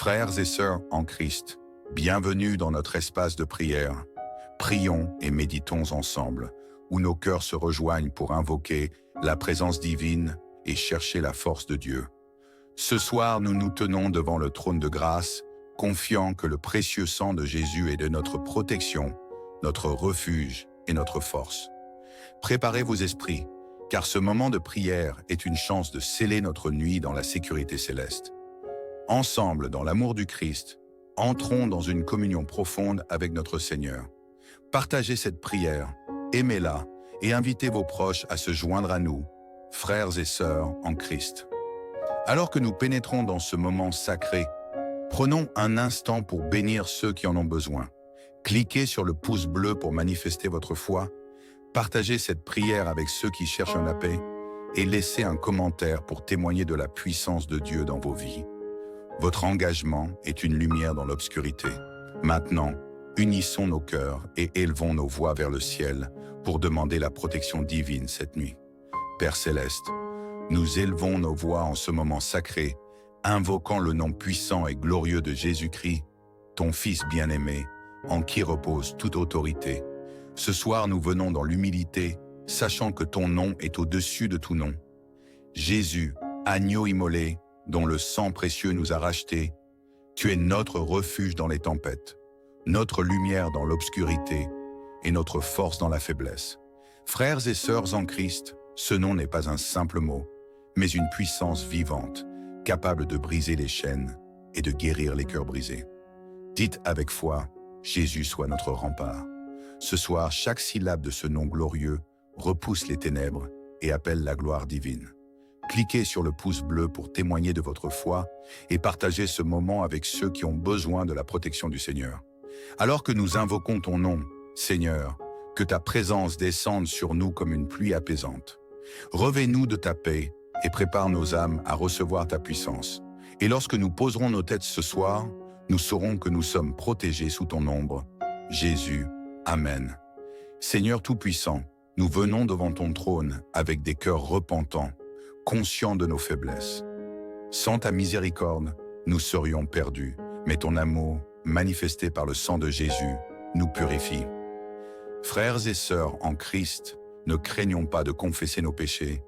Frères et sœurs en Christ, bienvenue dans notre espace de prière. Prions et méditons ensemble, où nos cœurs se rejoignent pour invoquer la présence divine et chercher la force de Dieu. Ce soir, nous nous tenons devant le trône de grâce, confiants que le précieux sang de Jésus est de notre protection, notre refuge et notre force. Préparez vos esprits, car ce moment de prière est une chance de sceller notre nuit dans la sécurité céleste. Ensemble, dans l'amour du Christ, entrons dans une communion profonde avec notre Seigneur. Partagez cette prière, aimez-la et invitez vos proches à se joindre à nous, frères et sœurs en Christ. Alors que nous pénétrons dans ce moment sacré, prenons un instant pour bénir ceux qui en ont besoin. Cliquez sur le pouce bleu pour manifester votre foi, partagez cette prière avec ceux qui cherchent la paix et laissez un commentaire pour témoigner de la puissance de Dieu dans vos vies. Votre engagement est une lumière dans l'obscurité. Maintenant, unissons nos cœurs et élevons nos voix vers le ciel pour demander la protection divine cette nuit. Père céleste, nous élevons nos voix en ce moment sacré, invoquant le nom puissant et glorieux de Jésus-Christ, ton Fils bien-aimé, en qui repose toute autorité. Ce soir, nous venons dans l'humilité, sachant que ton nom est au-dessus de tout nom. Jésus, agneau immolé, dont le sang précieux nous a rachetés, tu es notre refuge dans les tempêtes, notre lumière dans l'obscurité et notre force dans la faiblesse. Frères et sœurs en Christ, ce nom n'est pas un simple mot, mais une puissance vivante, capable de briser les chaînes et de guérir les cœurs brisés. Dites avec foi, Jésus soit notre rempart. Ce soir, chaque syllabe de ce nom glorieux repousse les ténèbres et appelle la gloire divine. Cliquez sur le pouce bleu pour témoigner de votre foi et partagez ce moment avec ceux qui ont besoin de la protection du Seigneur. Alors que nous invoquons ton nom, Seigneur, que ta présence descende sur nous comme une pluie apaisante. Revêt-nous de ta paix et prépare nos âmes à recevoir ta puissance. Et lorsque nous poserons nos têtes ce soir, nous saurons que nous sommes protégés sous ton ombre. Jésus, Amen. Seigneur Tout-Puissant, nous venons devant ton trône avec des cœurs repentants, conscients de nos faiblesses. Sans ta miséricorde, nous serions perdus, mais ton amour, manifesté par le sang de Jésus, nous purifie. Frères et sœurs en Christ, ne craignons pas de confesser nos péchés,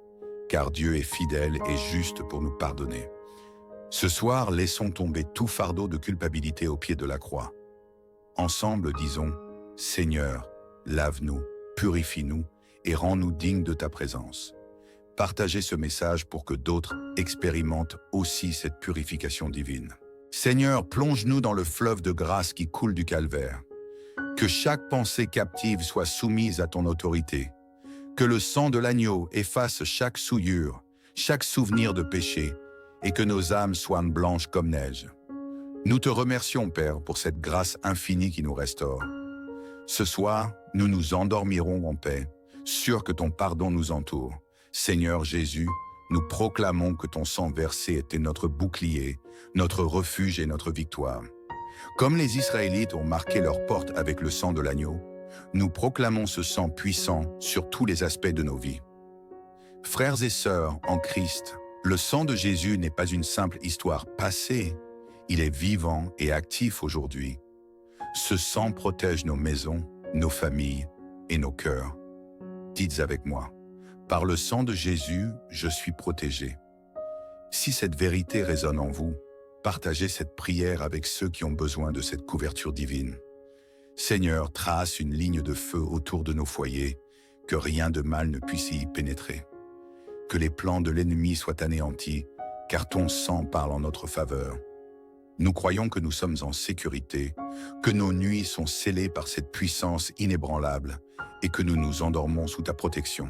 car Dieu est fidèle et juste pour nous pardonner. Ce soir, laissons tomber tout fardeau de culpabilité au pied de la croix. Ensemble, disons, Seigneur, lave-nous, purifie-nous et rends-nous dignes de ta présence. Partagez ce message pour que d'autres expérimentent aussi cette purification divine. Seigneur, plonge-nous dans le fleuve de grâce qui coule du calvaire. Que chaque pensée captive soit soumise à ton autorité. Que le sang de l'agneau efface chaque souillure, chaque souvenir de péché, et que nos âmes soient blanches comme neige. Nous te remercions, Père, pour cette grâce infinie qui nous restaure. Ce soir, nous nous endormirons en paix, sûrs que ton pardon nous entoure. Seigneur Jésus, nous proclamons que ton sang versé était notre bouclier, notre refuge et notre victoire. Comme les Israélites ont marqué leur porte avec le sang de l'agneau, nous proclamons ce sang puissant sur tous les aspects de nos vies. Frères et sœurs en Christ, le sang de Jésus n'est pas une simple histoire passée, il est vivant et actif aujourd'hui. Ce sang protège nos maisons, nos familles et nos cœurs. Dites avec moi, par le sang de Jésus, je suis protégé. Si cette vérité résonne en vous, partagez cette prière avec ceux qui ont besoin de cette couverture divine. Seigneur, trace une ligne de feu autour de nos foyers, que rien de mal ne puisse y pénétrer. Que les plans de l'ennemi soient anéantis, car ton sang parle en notre faveur. Nous croyons que nous sommes en sécurité, que nos nuits sont scellées par cette puissance inébranlable et que nous nous endormons sous ta protection.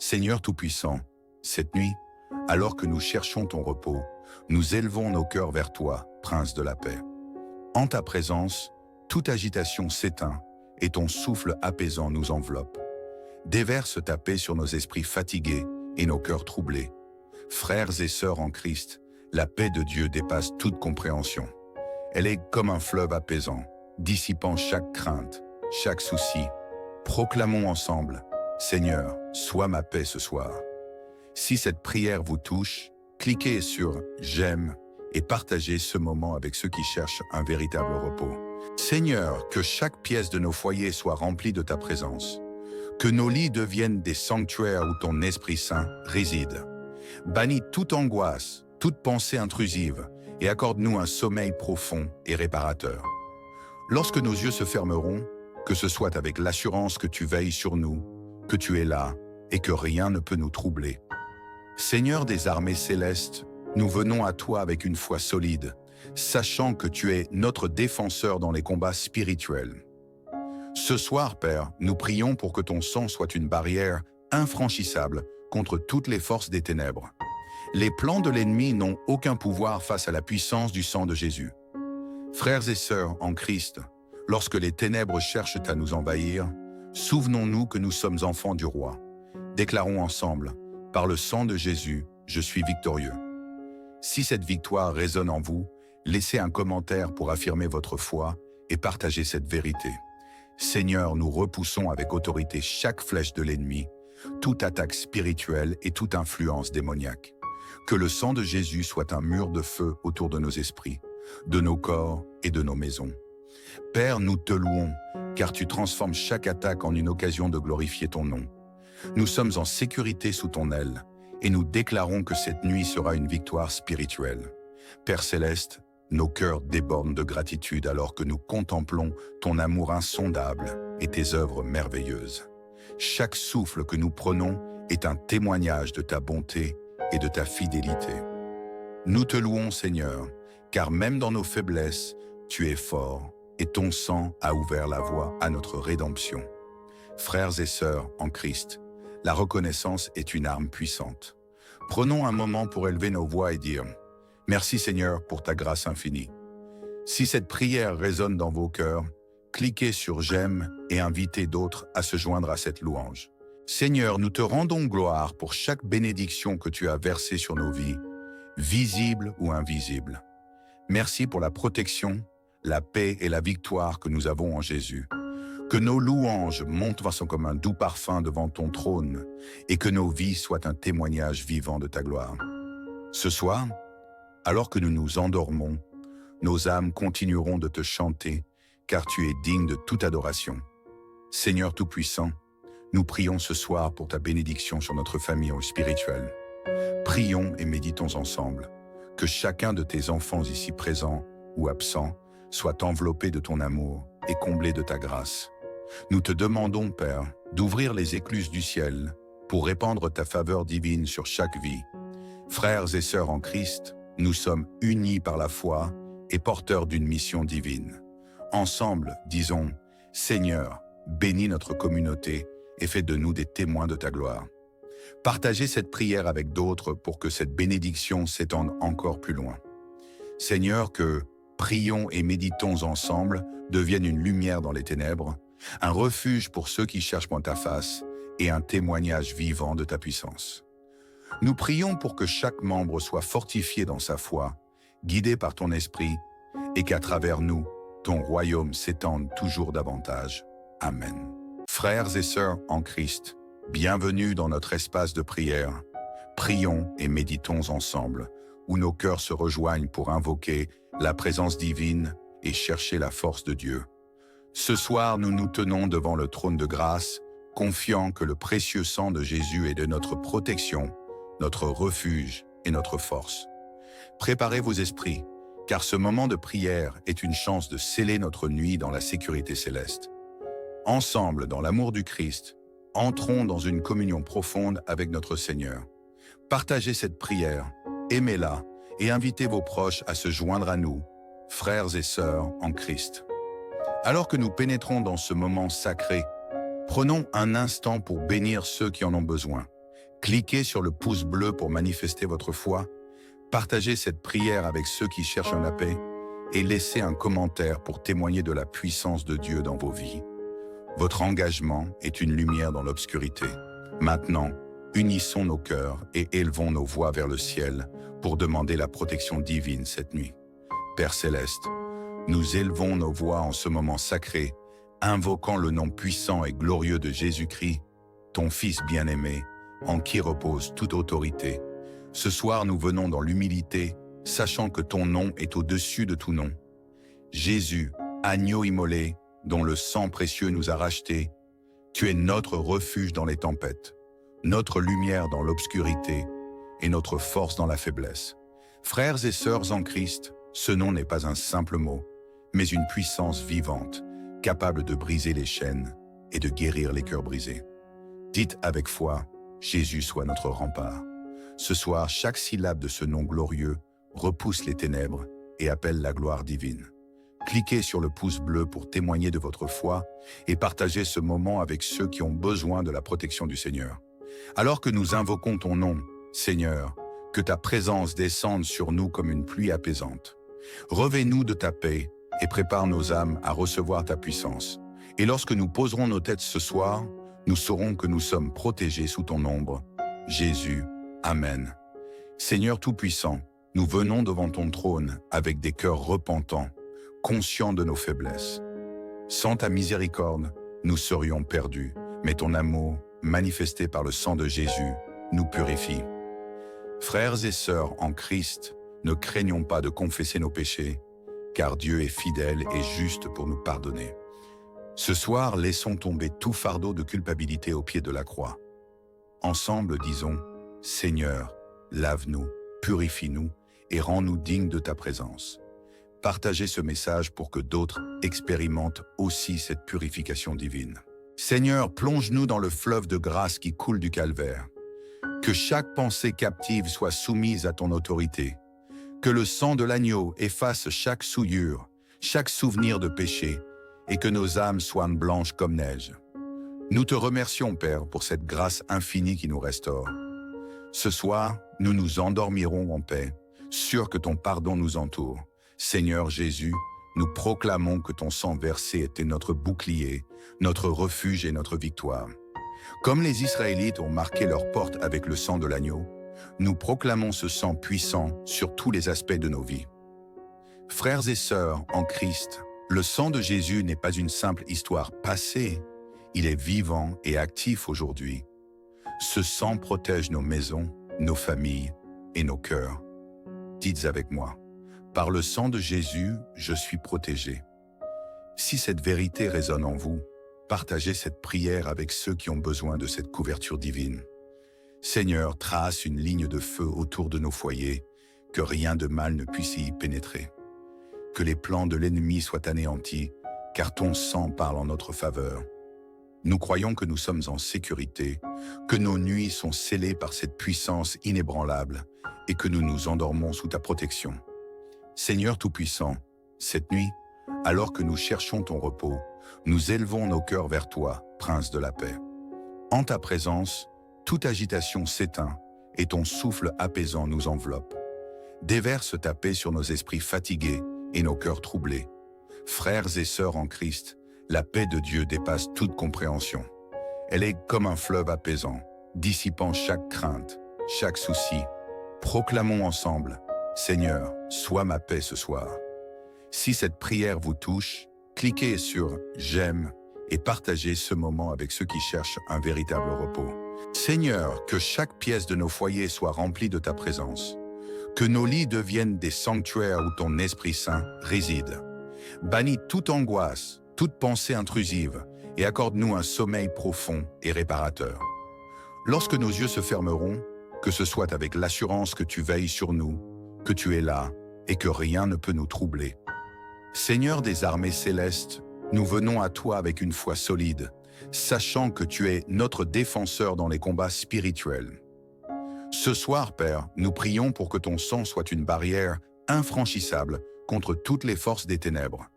Seigneur Tout-Puissant, cette nuit, alors que nous cherchons ton repos, nous élevons nos cœurs vers toi, Prince de la paix. En ta présence, toute agitation s'éteint et ton souffle apaisant nous enveloppe. Déverse ta paix sur nos esprits fatigués et nos cœurs troublés. Frères et sœurs en Christ, la paix de Dieu dépasse toute compréhension. Elle est comme un fleuve apaisant, dissipant chaque crainte, chaque souci. Proclamons ensemble, Seigneur, sois ma paix ce soir. Si cette prière vous touche, cliquez sur « J'aime » et partager ce moment avec ceux qui cherchent un véritable repos. Seigneur, que chaque pièce de nos foyers soit remplie de ta présence. Que nos lits deviennent des sanctuaires où ton Esprit Saint réside. Bannis toute angoisse, toute pensée intrusive et accorde-nous un sommeil profond et réparateur. Lorsque nos yeux se fermeront, que ce soit avec l'assurance que tu veilles sur nous, que tu es là et que rien ne peut nous troubler. Seigneur des armées célestes, nous venons à toi avec une foi solide, sachant que tu es notre défenseur dans les combats spirituels. Ce soir, Père, nous prions pour que ton sang soit une barrière infranchissable contre toutes les forces des ténèbres. Les plans de l'ennemi n'ont aucun pouvoir face à la puissance du sang de Jésus. Frères et sœurs en Christ, lorsque les ténèbres cherchent à nous envahir, souvenons-nous que nous sommes enfants du roi. Déclarons ensemble, par le sang de Jésus, je suis victorieux. Si cette victoire résonne en vous, laissez un commentaire pour affirmer votre foi et partager cette vérité. Seigneur, nous repoussons avec autorité chaque flèche de l'ennemi, toute attaque spirituelle et toute influence démoniaque. Que le sang de Jésus soit un mur de feu autour de nos esprits, de nos corps et de nos maisons. Père, nous te louons, car tu transformes chaque attaque en une occasion de glorifier ton nom. Nous sommes en sécurité sous ton aile, et nous déclarons que cette nuit sera une victoire spirituelle. Père céleste, nos cœurs débordent de gratitude alors que nous contemplons ton amour insondable et tes œuvres merveilleuses. Chaque souffle que nous prenons est un témoignage de ta bonté et de ta fidélité. Nous te louons, Seigneur, car même dans nos faiblesses, tu es fort et ton sang a ouvert la voie à notre rédemption. Frères et sœurs en Christ, la reconnaissance est une arme puissante. Prenons un moment pour élever nos voix et dire « Merci Seigneur pour ta grâce infinie ». Si cette prière résonne dans vos cœurs, cliquez sur « J'aime » et invitez d'autres à se joindre à cette louange. Seigneur, nous te rendons gloire pour chaque bénédiction que tu as versée sur nos vies, visible ou invisible. Merci pour la protection, la paix et la victoire que nous avons en Jésus. Que nos louanges montent comme un doux parfum devant ton trône et que nos vies soient un témoignage vivant de ta gloire. Ce soir, alors que nous nous endormons, nos âmes continueront de te chanter car tu es digne de toute adoration. Seigneur Tout-Puissant, nous prions ce soir pour ta bénédiction sur notre famille spirituelle. Prions et méditons ensemble. Que chacun de tes enfants ici présents ou absents soit enveloppé de ton amour et comblé de ta grâce. Nous te demandons, Père, d'ouvrir les écluses du ciel pour répandre ta faveur divine sur chaque vie. Frères et sœurs en Christ, nous sommes unis par la foi et porteurs d'une mission divine. Ensemble, disons, Seigneur, bénis notre communauté et fais de nous des témoins de ta gloire. Partagez cette prière avec d'autres pour que cette bénédiction s'étende encore plus loin. Seigneur, que prions et méditons ensemble devienne une lumière dans les ténèbres, un refuge pour ceux qui cherchent ta face et un témoignage vivant de ta puissance. Nous prions pour que chaque membre soit fortifié dans sa foi, guidé par ton esprit, et qu'à travers nous, ton royaume s'étende toujours davantage. Amen. Frères et sœurs en Christ, bienvenue dans notre espace de prière. Prions et méditons ensemble, où nos cœurs se rejoignent pour invoquer la présence divine et chercher la force de Dieu. Ce soir, nous nous tenons devant le trône de grâce, confiants que le précieux sang de Jésus est de notre protection, notre refuge et notre force. Préparez vos esprits, car ce moment de prière est une chance de sceller notre nuit dans la sécurité céleste. Ensemble, dans l'amour du Christ, entrons dans une communion profonde avec notre Seigneur. Partagez cette prière, aimez-la et invitez vos proches à se joindre à nous, frères et sœurs en Christ. Alors que nous pénétrons dans ce moment sacré, prenons un instant pour bénir ceux qui en ont besoin. Cliquez sur le pouce bleu pour manifester votre foi, partagez cette prière avec ceux qui cherchent la paix et laissez un commentaire pour témoigner de la puissance de Dieu dans vos vies. Votre engagement est une lumière dans l'obscurité. Maintenant, unissons nos cœurs et élevons nos voix vers le ciel pour demander la protection divine cette nuit. Père céleste, nous élevons nos voix en ce moment sacré, invoquant le nom puissant et glorieux de Jésus-Christ, ton Fils bien-aimé, en qui repose toute autorité. Ce soir, nous venons dans l'humilité, sachant que ton nom est au-dessus de tout nom. Jésus, agneau immolé, dont le sang précieux nous a rachetés, tu es notre refuge dans les tempêtes, notre lumière dans l'obscurité et notre force dans la faiblesse. Frères et sœurs en Christ, ce nom n'est pas un simple mot, mais une puissance vivante, capable de briser les chaînes et de guérir les cœurs brisés. Dites avec foi, Jésus soit notre rempart. Ce soir, chaque syllabe de ce nom glorieux repousse les ténèbres et appelle la gloire divine. Cliquez sur le pouce bleu pour témoigner de votre foi et partagez ce moment avec ceux qui ont besoin de la protection du Seigneur. Alors que nous invoquons ton nom, Seigneur, que ta présence descende sur nous comme une pluie apaisante. Revêt-nous de ta paix et prépare nos âmes à recevoir ta puissance. Et lorsque nous poserons nos têtes ce soir, nous saurons que nous sommes protégés sous ton ombre. Jésus, Amen. Seigneur Tout-Puissant, nous venons devant ton trône avec des cœurs repentants, conscients de nos faiblesses. Sans ta miséricorde, nous serions perdus, mais ton amour, manifesté par le sang de Jésus, nous purifie. Frères et sœurs en Christ, ne craignons pas de confesser nos péchés, car Dieu est fidèle et juste pour nous pardonner. Ce soir, laissons tomber tout fardeau de culpabilité au pied de la croix. Ensemble, disons, Seigneur, lave-nous, purifie-nous et rends-nous dignes de ta présence. Partagez ce message pour que d'autres expérimentent aussi cette purification divine. Seigneur, plonge-nous dans le fleuve de grâce qui coule du calvaire. Que chaque pensée captive soit soumise à ton autorité. Que le sang de l'agneau efface chaque souillure, chaque souvenir de péché, et que nos âmes soient blanches comme neige. Nous te remercions, Père, pour cette grâce infinie qui nous restaure. Ce soir, nous nous endormirons en paix, sûrs que ton pardon nous entoure. Seigneur Jésus, nous proclamons que ton sang versé était notre bouclier, notre refuge et notre victoire. Comme les Israélites ont marqué leur porte avec le sang de l'agneau, nous proclamons ce sang puissant sur tous les aspects de nos vies. Frères et sœurs en Christ, le sang de Jésus n'est pas une simple histoire passée, il est vivant et actif aujourd'hui. Ce sang protège nos maisons, nos familles et nos cœurs. Dites avec moi, par le sang de Jésus, je suis protégé. Si cette vérité résonne en vous, partagez cette prière avec ceux qui ont besoin de cette couverture divine. Seigneur, trace une ligne de feu autour de nos foyers, que rien de mal ne puisse y pénétrer. Que les plans de l'ennemi soient anéantis, car ton sang parle en notre faveur. Nous croyons que nous sommes en sécurité, que nos nuits sont scellées par cette puissance inébranlable et que nous nous endormons sous ta protection. Seigneur Tout-Puissant, cette nuit, alors que nous cherchons ton repos, nous élevons nos cœurs vers toi, Prince de la paix. En ta présence, toute agitation s'éteint et ton souffle apaisant nous enveloppe. Déverse ta paix sur nos esprits fatigués et nos cœurs troublés. Frères et sœurs en Christ, la paix de Dieu dépasse toute compréhension. Elle est comme un fleuve apaisant, dissipant chaque crainte, chaque souci. Proclamons ensemble, Seigneur, sois ma paix ce soir. Si cette prière vous touche, cliquez sur « J'aime » et partagez ce moment avec ceux qui cherchent un véritable repos. Seigneur, que chaque pièce de nos foyers soit remplie de ta présence. Que nos lits deviennent des sanctuaires où ton Esprit Saint réside. Bannis toute angoisse, toute pensée intrusive et accorde-nous un sommeil profond et réparateur. Lorsque nos yeux se fermeront, que ce soit avec l'assurance que tu veilles sur nous, que tu es là et que rien ne peut nous troubler. Seigneur des armées célestes, nous venons à toi avec une foi solide, sachant que tu es notre défenseur dans les combats spirituels. Ce soir, Père, nous prions pour que ton sang soit une barrière infranchissable contre toutes les forces des ténèbres.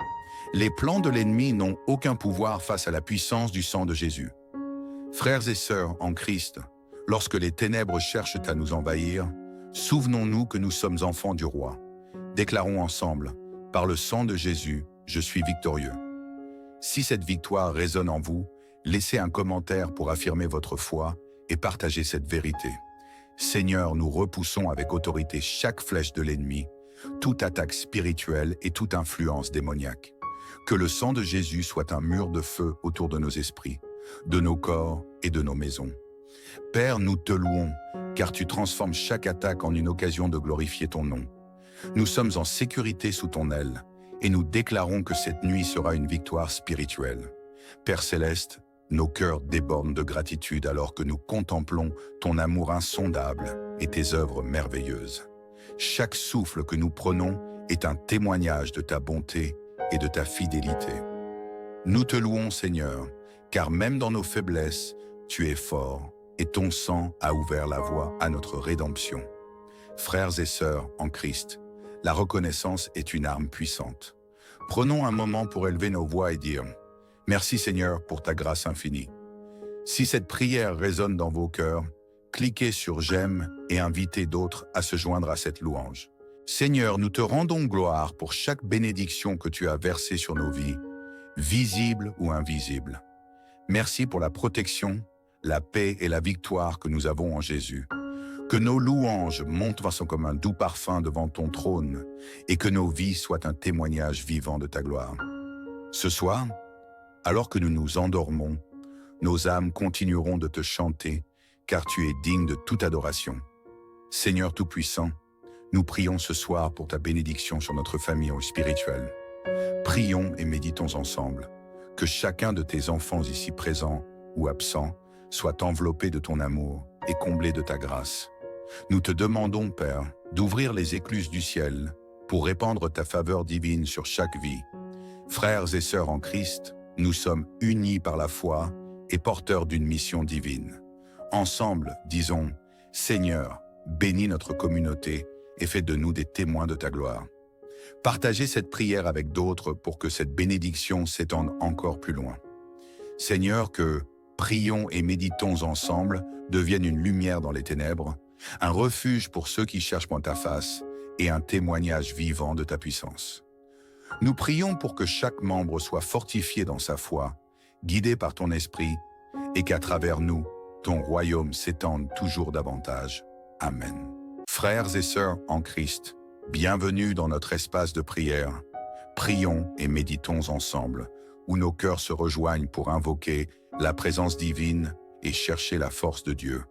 Les plans de l'ennemi n'ont aucun pouvoir face à la puissance du sang de Jésus. Frères et sœurs en Christ, lorsque les ténèbres cherchent à nous envahir, souvenons-nous que nous sommes enfants du roi. Déclarons ensemble, par le sang de Jésus, je suis victorieux. Si cette victoire résonne en vous, laissez un commentaire pour affirmer votre foi et partagez cette vérité. Seigneur, nous repoussons avec autorité chaque flèche de l'ennemi, toute attaque spirituelle et toute influence démoniaque. Que le sang de Jésus soit un mur de feu autour de nos esprits, de nos corps et de nos maisons. Père, nous te louons, car tu transformes chaque attaque en une occasion de glorifier ton nom. Nous sommes en sécurité sous ton aile et nous déclarons que cette nuit sera une victoire spirituelle. Père céleste, nos cœurs débordent de gratitude alors que nous contemplons ton amour insondable et tes œuvres merveilleuses. Chaque souffle que nous prenons est un témoignage de ta bonté et de ta fidélité. Nous te louons, Seigneur, car même dans nos faiblesses, tu es fort et ton sang a ouvert la voie à notre rédemption. Frères et sœurs en Christ, la reconnaissance est une arme puissante. Prenons un moment pour élever nos voix et dire « Merci Seigneur pour ta grâce infinie ». Si cette prière résonne dans vos cœurs, cliquez sur « J'aime » et invitez d'autres à se joindre à cette louange. Seigneur, nous te rendons gloire pour chaque bénédiction que tu as versée sur nos vies, visible ou invisible. Merci pour la protection, la paix et la victoire que nous avons en Jésus. Que nos louanges montent comme un doux parfum devant ton trône et que nos vies soient un témoignage vivant de ta gloire. Ce soir, alors que nous nous endormons, nos âmes continueront de te chanter car tu es digne de toute adoration. Seigneur Tout-Puissant, nous prions ce soir pour ta bénédiction sur notre famille spirituelle. Prions et méditons ensemble. Que chacun de tes enfants ici présents ou absents soit enveloppé de ton amour et comblé de ta grâce. Nous te demandons, Père, d'ouvrir les écluses du ciel pour répandre ta faveur divine sur chaque vie. Frères et sœurs en Christ, nous sommes unis par la foi et porteurs d'une mission divine. Ensemble, disons, Seigneur, bénis notre communauté et fais de nous des témoins de ta gloire. Partagez cette prière avec d'autres pour que cette bénédiction s'étende encore plus loin. Seigneur, que prions et méditons ensemble devienne une lumière dans les ténèbres, un refuge pour ceux qui cherchent ta face et un témoignage vivant de ta puissance. Nous prions pour que chaque membre soit fortifié dans sa foi, guidé par ton esprit, et qu'à travers nous, ton royaume s'étende toujours davantage. Amen. Frères et sœurs en Christ, bienvenue dans notre espace de prière. Prions et méditons ensemble, où nos cœurs se rejoignent pour invoquer la présence divine et chercher la force de Dieu.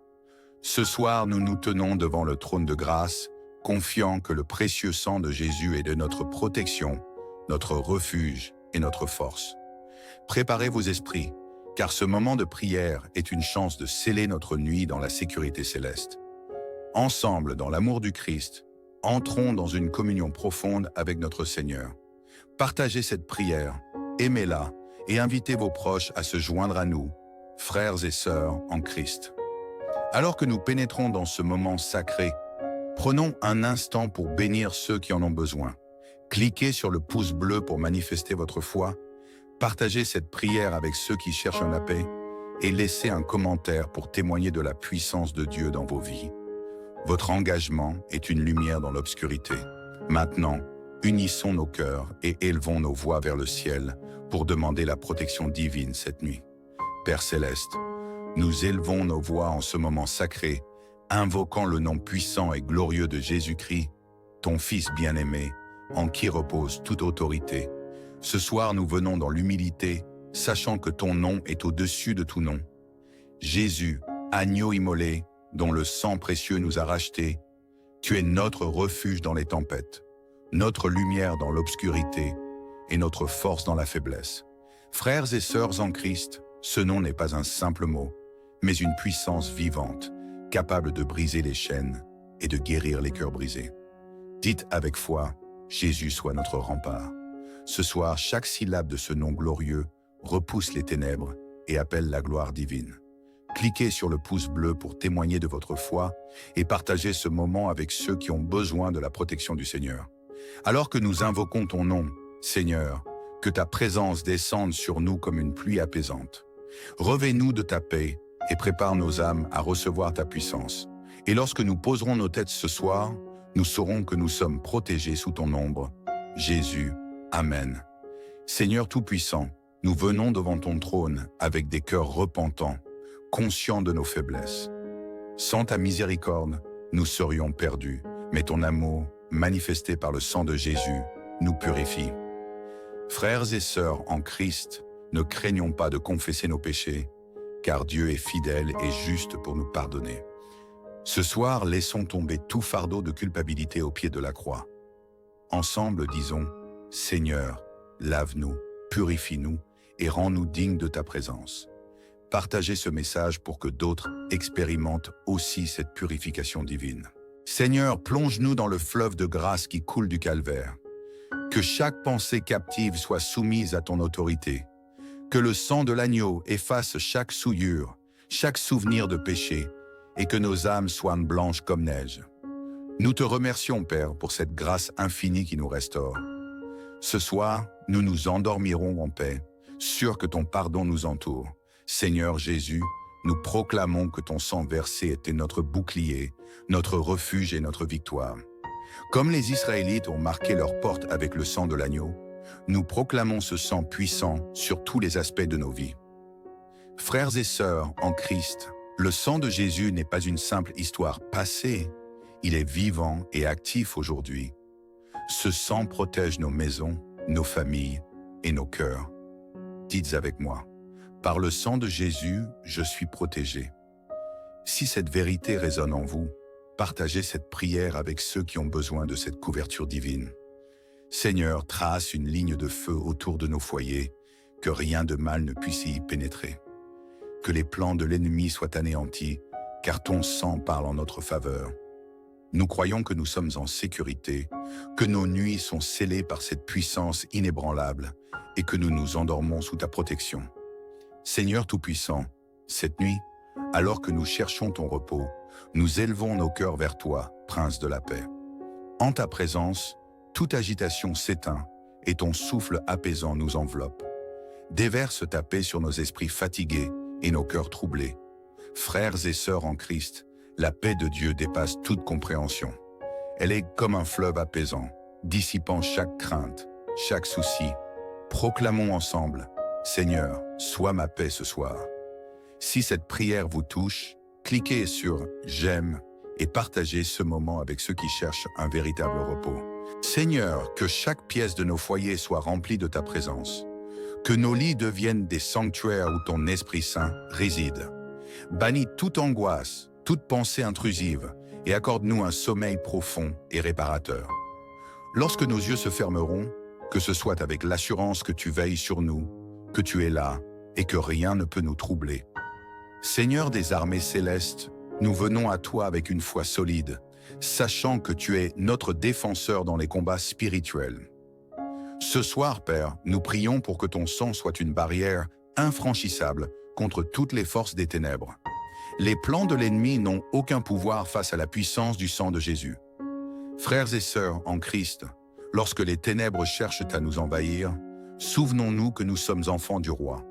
Ce soir, nous nous tenons devant le trône de grâce, confiants que le précieux sang de Jésus est de notre protection, notre refuge et notre force. Préparez vos esprits, car ce moment de prière est une chance de sceller notre nuit dans la sécurité céleste. Ensemble, dans l'amour du Christ, entrons dans une communion profonde avec notre Seigneur. Partagez cette prière, aimez-la et invitez vos proches à se joindre à nous, frères et sœurs en Christ. Alors que nous pénétrons dans ce moment sacré, prenons un instant pour bénir ceux qui en ont besoin. Cliquez sur le pouce bleu pour manifester votre foi, partagez cette prière avec ceux qui cherchent la paix et laissez un commentaire pour témoigner de la puissance de Dieu dans vos vies. Votre engagement est une lumière dans l'obscurité. Maintenant, unissons nos cœurs et élevons nos voix vers le ciel pour demander la protection divine cette nuit. Père céleste, nous élevons nos voix en ce moment sacré, invoquant le nom puissant et glorieux de Jésus-Christ, ton Fils bien-aimé, en qui repose toute autorité. Ce soir, nous venons dans l'humilité, sachant que ton nom est au-dessus de tout nom. Jésus, agneau immolé, dont le sang précieux nous a rachetés, tu es notre refuge dans les tempêtes, notre lumière dans l'obscurité et notre force dans la faiblesse. Frères et sœurs en Christ, ce nom n'est pas un simple mot, mais une puissance vivante, capable de briser les chaînes et de guérir les cœurs brisés. Dites avec foi, Jésus soit notre rempart. Ce soir, chaque syllabe de ce nom glorieux repousse les ténèbres et appelle la gloire divine. Cliquez sur le pouce bleu pour témoigner de votre foi et partagez ce moment avec ceux qui ont besoin de la protection du Seigneur. Alors que nous invoquons ton nom, Seigneur, que ta présence descende sur nous comme une pluie apaisante. Revêt-nous de ta paix et prépare nos âmes à recevoir ta puissance. Et lorsque nous poserons nos têtes ce soir, nous saurons que nous sommes protégés sous ton ombre. Jésus, Amen. Seigneur Tout-Puissant, nous venons devant ton trône avec des cœurs repentants, conscients de nos faiblesses. Sans ta miséricorde, nous serions perdus, mais ton amour, manifesté par le sang de Jésus, nous purifie. Frères et sœurs en Christ, ne craignons pas de confesser nos péchés, car Dieu est fidèle et juste pour nous pardonner. Ce soir, laissons tomber tout fardeau de culpabilité au pied de la croix. Ensemble, disons, Seigneur, lave-nous, purifie-nous et rends-nous dignes de ta présence. Partagez ce message pour que d'autres expérimentent aussi cette purification divine. Seigneur, plonge-nous dans le fleuve de grâce qui coule du calvaire. Que chaque pensée captive soit soumise à ton autorité. Que le sang de l'agneau efface chaque souillure, chaque souvenir de péché, et que nos âmes soient blanches comme neige. Nous te remercions, Père, pour cette grâce infinie qui nous restaure. Ce soir, nous nous endormirons en paix, sûrs que ton pardon nous entoure. Seigneur Jésus, nous proclamons que ton sang versé était notre bouclier, notre refuge et notre victoire. Comme les Israélites ont marqué leur porte avec le sang de l'agneau, nous proclamons ce sang puissant sur tous les aspects de nos vies. Frères et sœurs en Christ, le sang de Jésus n'est pas une simple histoire passée, il est vivant et actif aujourd'hui. Ce sang protège nos maisons, nos familles et nos cœurs. Dites avec moi, par le sang de Jésus, je suis protégé. Si cette vérité résonne en vous, partagez cette prière avec ceux qui ont besoin de cette couverture divine. Seigneur, trace une ligne de feu autour de nos foyers, que rien de mal ne puisse y pénétrer. Que les plans de l'ennemi soient anéantis, car ton sang parle en notre faveur. Nous croyons que nous sommes en sécurité, que nos nuits sont scellées par cette puissance inébranlable et que nous nous endormons sous ta protection. Seigneur Tout-Puissant, cette nuit, alors que nous cherchons ton repos, nous élevons nos cœurs vers toi, Prince de la paix. En ta présence, toute agitation s'éteint et ton souffle apaisant nous enveloppe. Déverse ta paix sur nos esprits fatigués et nos cœurs troublés. Frères et sœurs en Christ, la paix de Dieu dépasse toute compréhension. Elle est comme un fleuve apaisant, dissipant chaque crainte, chaque souci. Proclamons ensemble, Seigneur, sois ma paix ce soir. Si cette prière vous touche, cliquez sur « J'aime » et partagez ce moment avec ceux qui cherchent un véritable repos. Seigneur, que chaque pièce de nos foyers soit remplie de ta présence. Que nos lits deviennent des sanctuaires où ton Esprit Saint réside. Bannis toute angoisse, toute pensée intrusive et accorde-nous un sommeil profond et réparateur. Lorsque nos yeux se fermeront, que ce soit avec l'assurance que tu veilles sur nous, que tu es là et que rien ne peut nous troubler. Seigneur des armées célestes, nous venons à toi avec une foi solide, sachant que tu es notre défenseur dans les combats spirituels. Ce soir, Père, nous prions pour que ton sang soit une barrière infranchissable contre toutes les forces des ténèbres. Les plans de l'ennemi n'ont aucun pouvoir face à la puissance du sang de Jésus. Frères et sœurs en Christ, lorsque les ténèbres cherchent à nous envahir, souvenons-nous que nous sommes enfants du roi.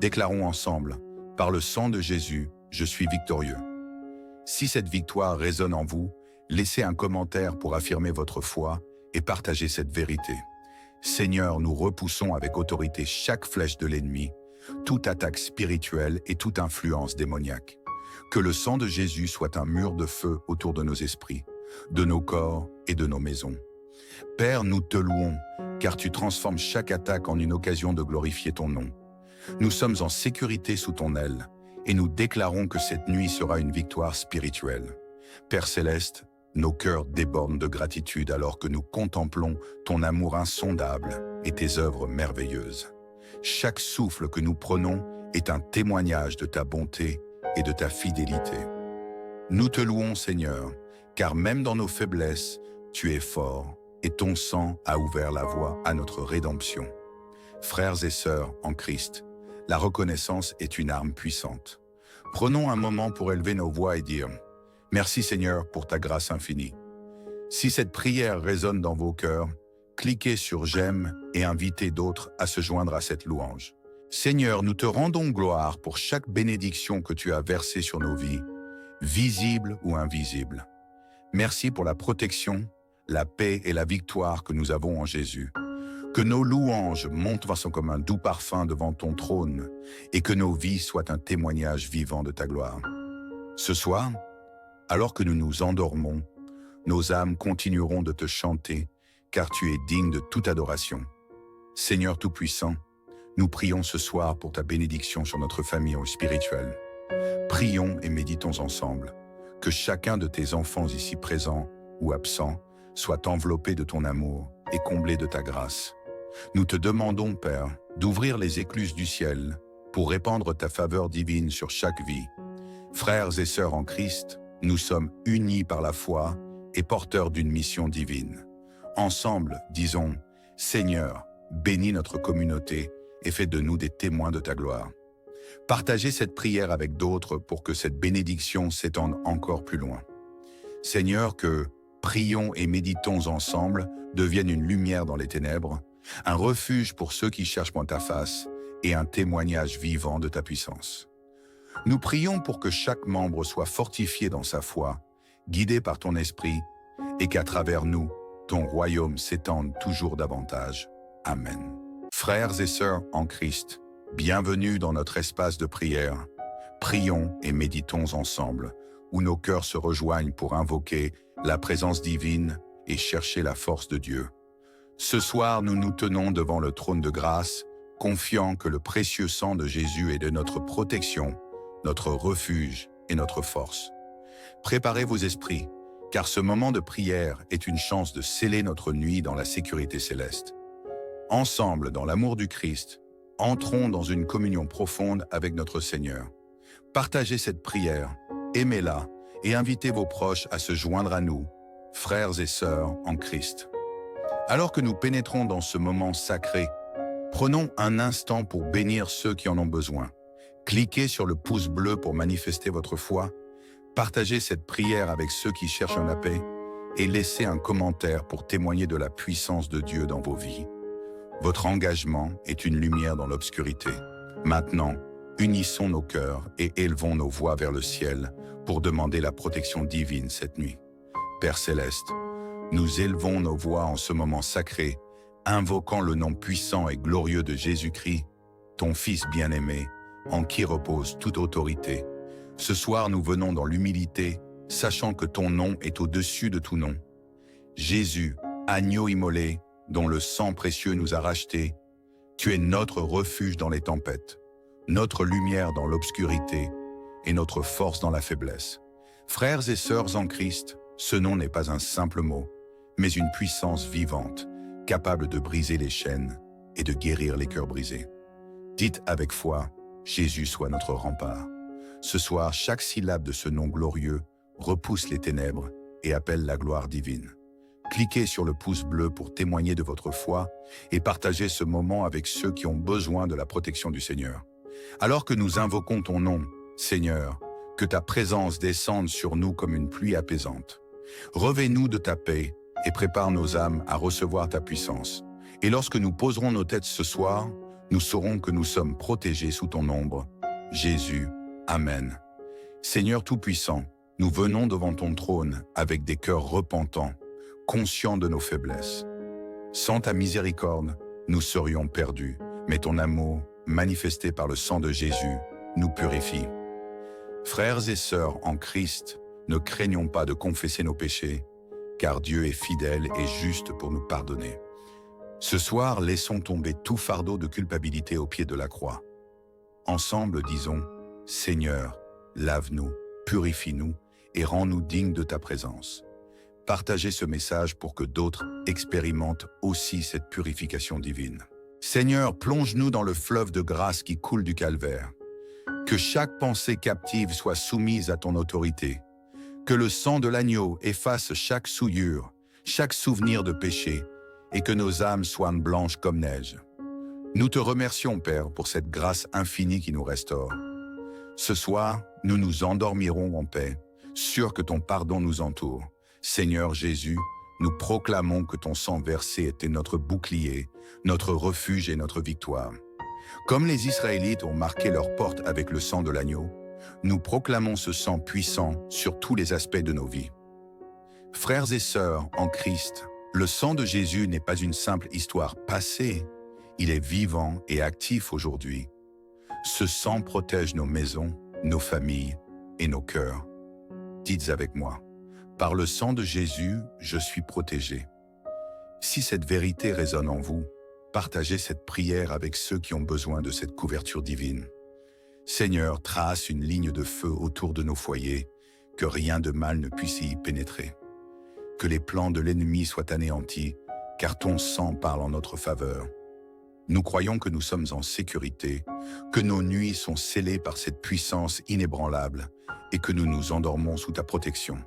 Déclarons ensemble, par le sang de Jésus, je suis victorieux. Si cette victoire résonne en vous, laissez un commentaire pour affirmer votre foi et partagez cette vérité. Seigneur, nous repoussons avec autorité chaque flèche de l'ennemi, toute attaque spirituelle et toute influence démoniaque. Que le sang de Jésus soit un mur de feu autour de nos esprits, de nos corps et de nos maisons. Père, nous te louons, car tu transformes chaque attaque en une occasion de glorifier ton nom. Nous sommes en sécurité sous ton aile, et nous déclarons que cette nuit sera une victoire spirituelle. Père Céleste, nos cœurs débordent de gratitude alors que nous contemplons ton amour insondable et tes œuvres merveilleuses. Chaque souffle que nous prenons est un témoignage de ta bonté et de ta fidélité. Nous te louons, Seigneur, car même dans nos faiblesses, tu es fort et ton sang a ouvert la voie à notre rédemption. Frères et sœurs en Christ, la reconnaissance est une arme puissante. Prenons un moment pour élever nos voix et dire « Merci Seigneur pour ta grâce infinie ». Si cette prière résonne dans vos cœurs, cliquez sur « J'aime » et invitez d'autres à se joindre à cette louange. Seigneur, nous te rendons gloire pour chaque bénédiction que tu as versée sur nos vies, visible ou invisible. Merci pour la protection, la paix et la victoire que nous avons en Jésus. Que nos louanges montent comme un doux parfum devant ton trône et que nos vies soient un témoignage vivant de ta gloire. Ce soir, alors que nous nous endormons, nos âmes continueront de te chanter car tu es digne de toute adoration. Seigneur Tout-Puissant, nous prions ce soir pour ta bénédiction sur notre famille spirituelle. Prions et méditons ensemble. Que chacun de tes enfants ici présents ou absents soit enveloppé de ton amour, et comblés de ta grâce. Nous te demandons, Père, d'ouvrir les écluses du ciel pour répandre ta faveur divine sur chaque vie. Frères et sœurs en Christ, nous sommes unis par la foi et porteurs d'une mission divine. Ensemble, disons, Seigneur, bénis notre communauté et fais de nous des témoins de ta gloire. Partagez cette prière avec d'autres pour que cette bénédiction s'étende encore plus loin. Seigneur, que prions et méditons ensemble devienne une lumière dans les ténèbres, un refuge pour ceux qui cherchent ta face et un témoignage vivant de ta puissance. Nous prions pour que chaque membre soit fortifié dans sa foi, guidé par ton esprit, et qu'à travers nous, ton royaume s'étende toujours davantage. Amen. Frères et sœurs en Christ, bienvenue dans notre espace de prière. Prions et méditons ensemble, où nos cœurs se rejoignent pour invoquer la présence divine et chercher la force de Dieu. Ce soir, nous nous tenons devant le trône de grâce, confiants que le précieux sang de Jésus est de notre protection, notre refuge et notre force. Préparez vos esprits, car ce moment de prière est une chance de sceller notre nuit dans la sécurité céleste. Ensemble, dans l'amour du Christ, entrons dans une communion profonde avec notre Seigneur. Partagez cette prière, aimez-la et invitez vos proches à se joindre à nous, frères et sœurs en Christ. Alors que nous pénétrons dans ce moment sacré, prenons un instant pour bénir ceux qui en ont besoin. Cliquez sur le pouce bleu pour manifester votre foi, partagez cette prière avec ceux qui cherchent la paix et laissez un commentaire pour témoigner de la puissance de Dieu dans vos vies. Votre engagement est une lumière dans l'obscurité. Maintenant, unissons nos cœurs et élevons nos voix vers le ciel pour demander la protection divine cette nuit. Père céleste, nous élevons nos voix en ce moment sacré, invoquant le nom puissant et glorieux de Jésus-Christ, ton Fils bien-aimé, en qui repose toute autorité. Ce soir, nous venons dans l'humilité, sachant que ton nom est au-dessus de tout nom. Jésus, agneau immolé, dont le sang précieux nous a rachetés, tu es notre refuge dans les tempêtes, notre lumière dans l'obscurité et notre force dans la faiblesse. Frères et sœurs en Christ, ce nom n'est pas un simple mot, mais une puissance vivante, capable de briser les chaînes et de guérir les cœurs brisés. Dites avec foi, Jésus soit notre rempart. Ce soir, chaque syllabe de ce nom glorieux repousse les ténèbres et appelle la gloire divine. Cliquez sur le pouce bleu pour témoigner de votre foi et partagez ce moment avec ceux qui ont besoin de la protection du Seigneur. Alors que nous invoquons ton nom, Seigneur, que ta présence descende sur nous comme une pluie apaisante. Revêt-nous de ta paix et prépare nos âmes à recevoir ta puissance. Et lorsque nous poserons nos têtes ce soir, nous saurons que nous sommes protégés sous ton ombre. Jésus, Amen. Seigneur Tout-Puissant, nous venons devant ton trône avec des cœurs repentants, conscients de nos faiblesses. Sans ta miséricorde, nous serions perdus, mais ton amour, manifesté par le sang de Jésus, nous purifie. Frères et sœurs en Christ, ne craignons pas de confesser nos péchés, car Dieu est fidèle et juste pour nous pardonner. Ce soir, laissons tomber tout fardeau de culpabilité au pied de la croix. Ensemble, disons, Seigneur, lave-nous, purifie-nous et rends-nous dignes de ta présence. Partagez ce message pour que d'autres expérimentent aussi cette purification divine. Seigneur, plonge-nous dans le fleuve de grâce qui coule du calvaire. Que chaque pensée captive soit soumise à ton autorité. Que le sang de l'agneau efface chaque souillure, chaque souvenir de péché, et que nos âmes soient blanches comme neige. Nous te remercions, Père, pour cette grâce infinie qui nous restaure. Ce soir, nous nous endormirons en paix, sûrs que ton pardon nous entoure. Seigneur Jésus, nous proclamons que ton sang versé était notre bouclier, notre refuge et notre victoire. Comme les Israélites ont marqué leurs portes avec le sang de l'agneau, nous proclamons ce sang puissant sur tous les aspects de nos vies. Frères et sœurs en Christ, le sang de Jésus n'est pas une simple histoire passée, il est vivant et actif aujourd'hui. Ce sang protège nos maisons, nos familles et nos cœurs. Dites avec moi, par le sang de Jésus, je suis protégé. Si cette vérité résonne en vous, partagez cette prière avec ceux qui ont besoin de cette couverture divine. Seigneur, trace une ligne de feu autour de nos foyers, que rien de mal ne puisse y pénétrer. Que les plans de l'ennemi soient anéantis, car ton sang parle en notre faveur. Nous croyons que nous sommes en sécurité, que nos nuits sont scellées par cette puissance inébranlable et que nous nous endormons sous ta protection.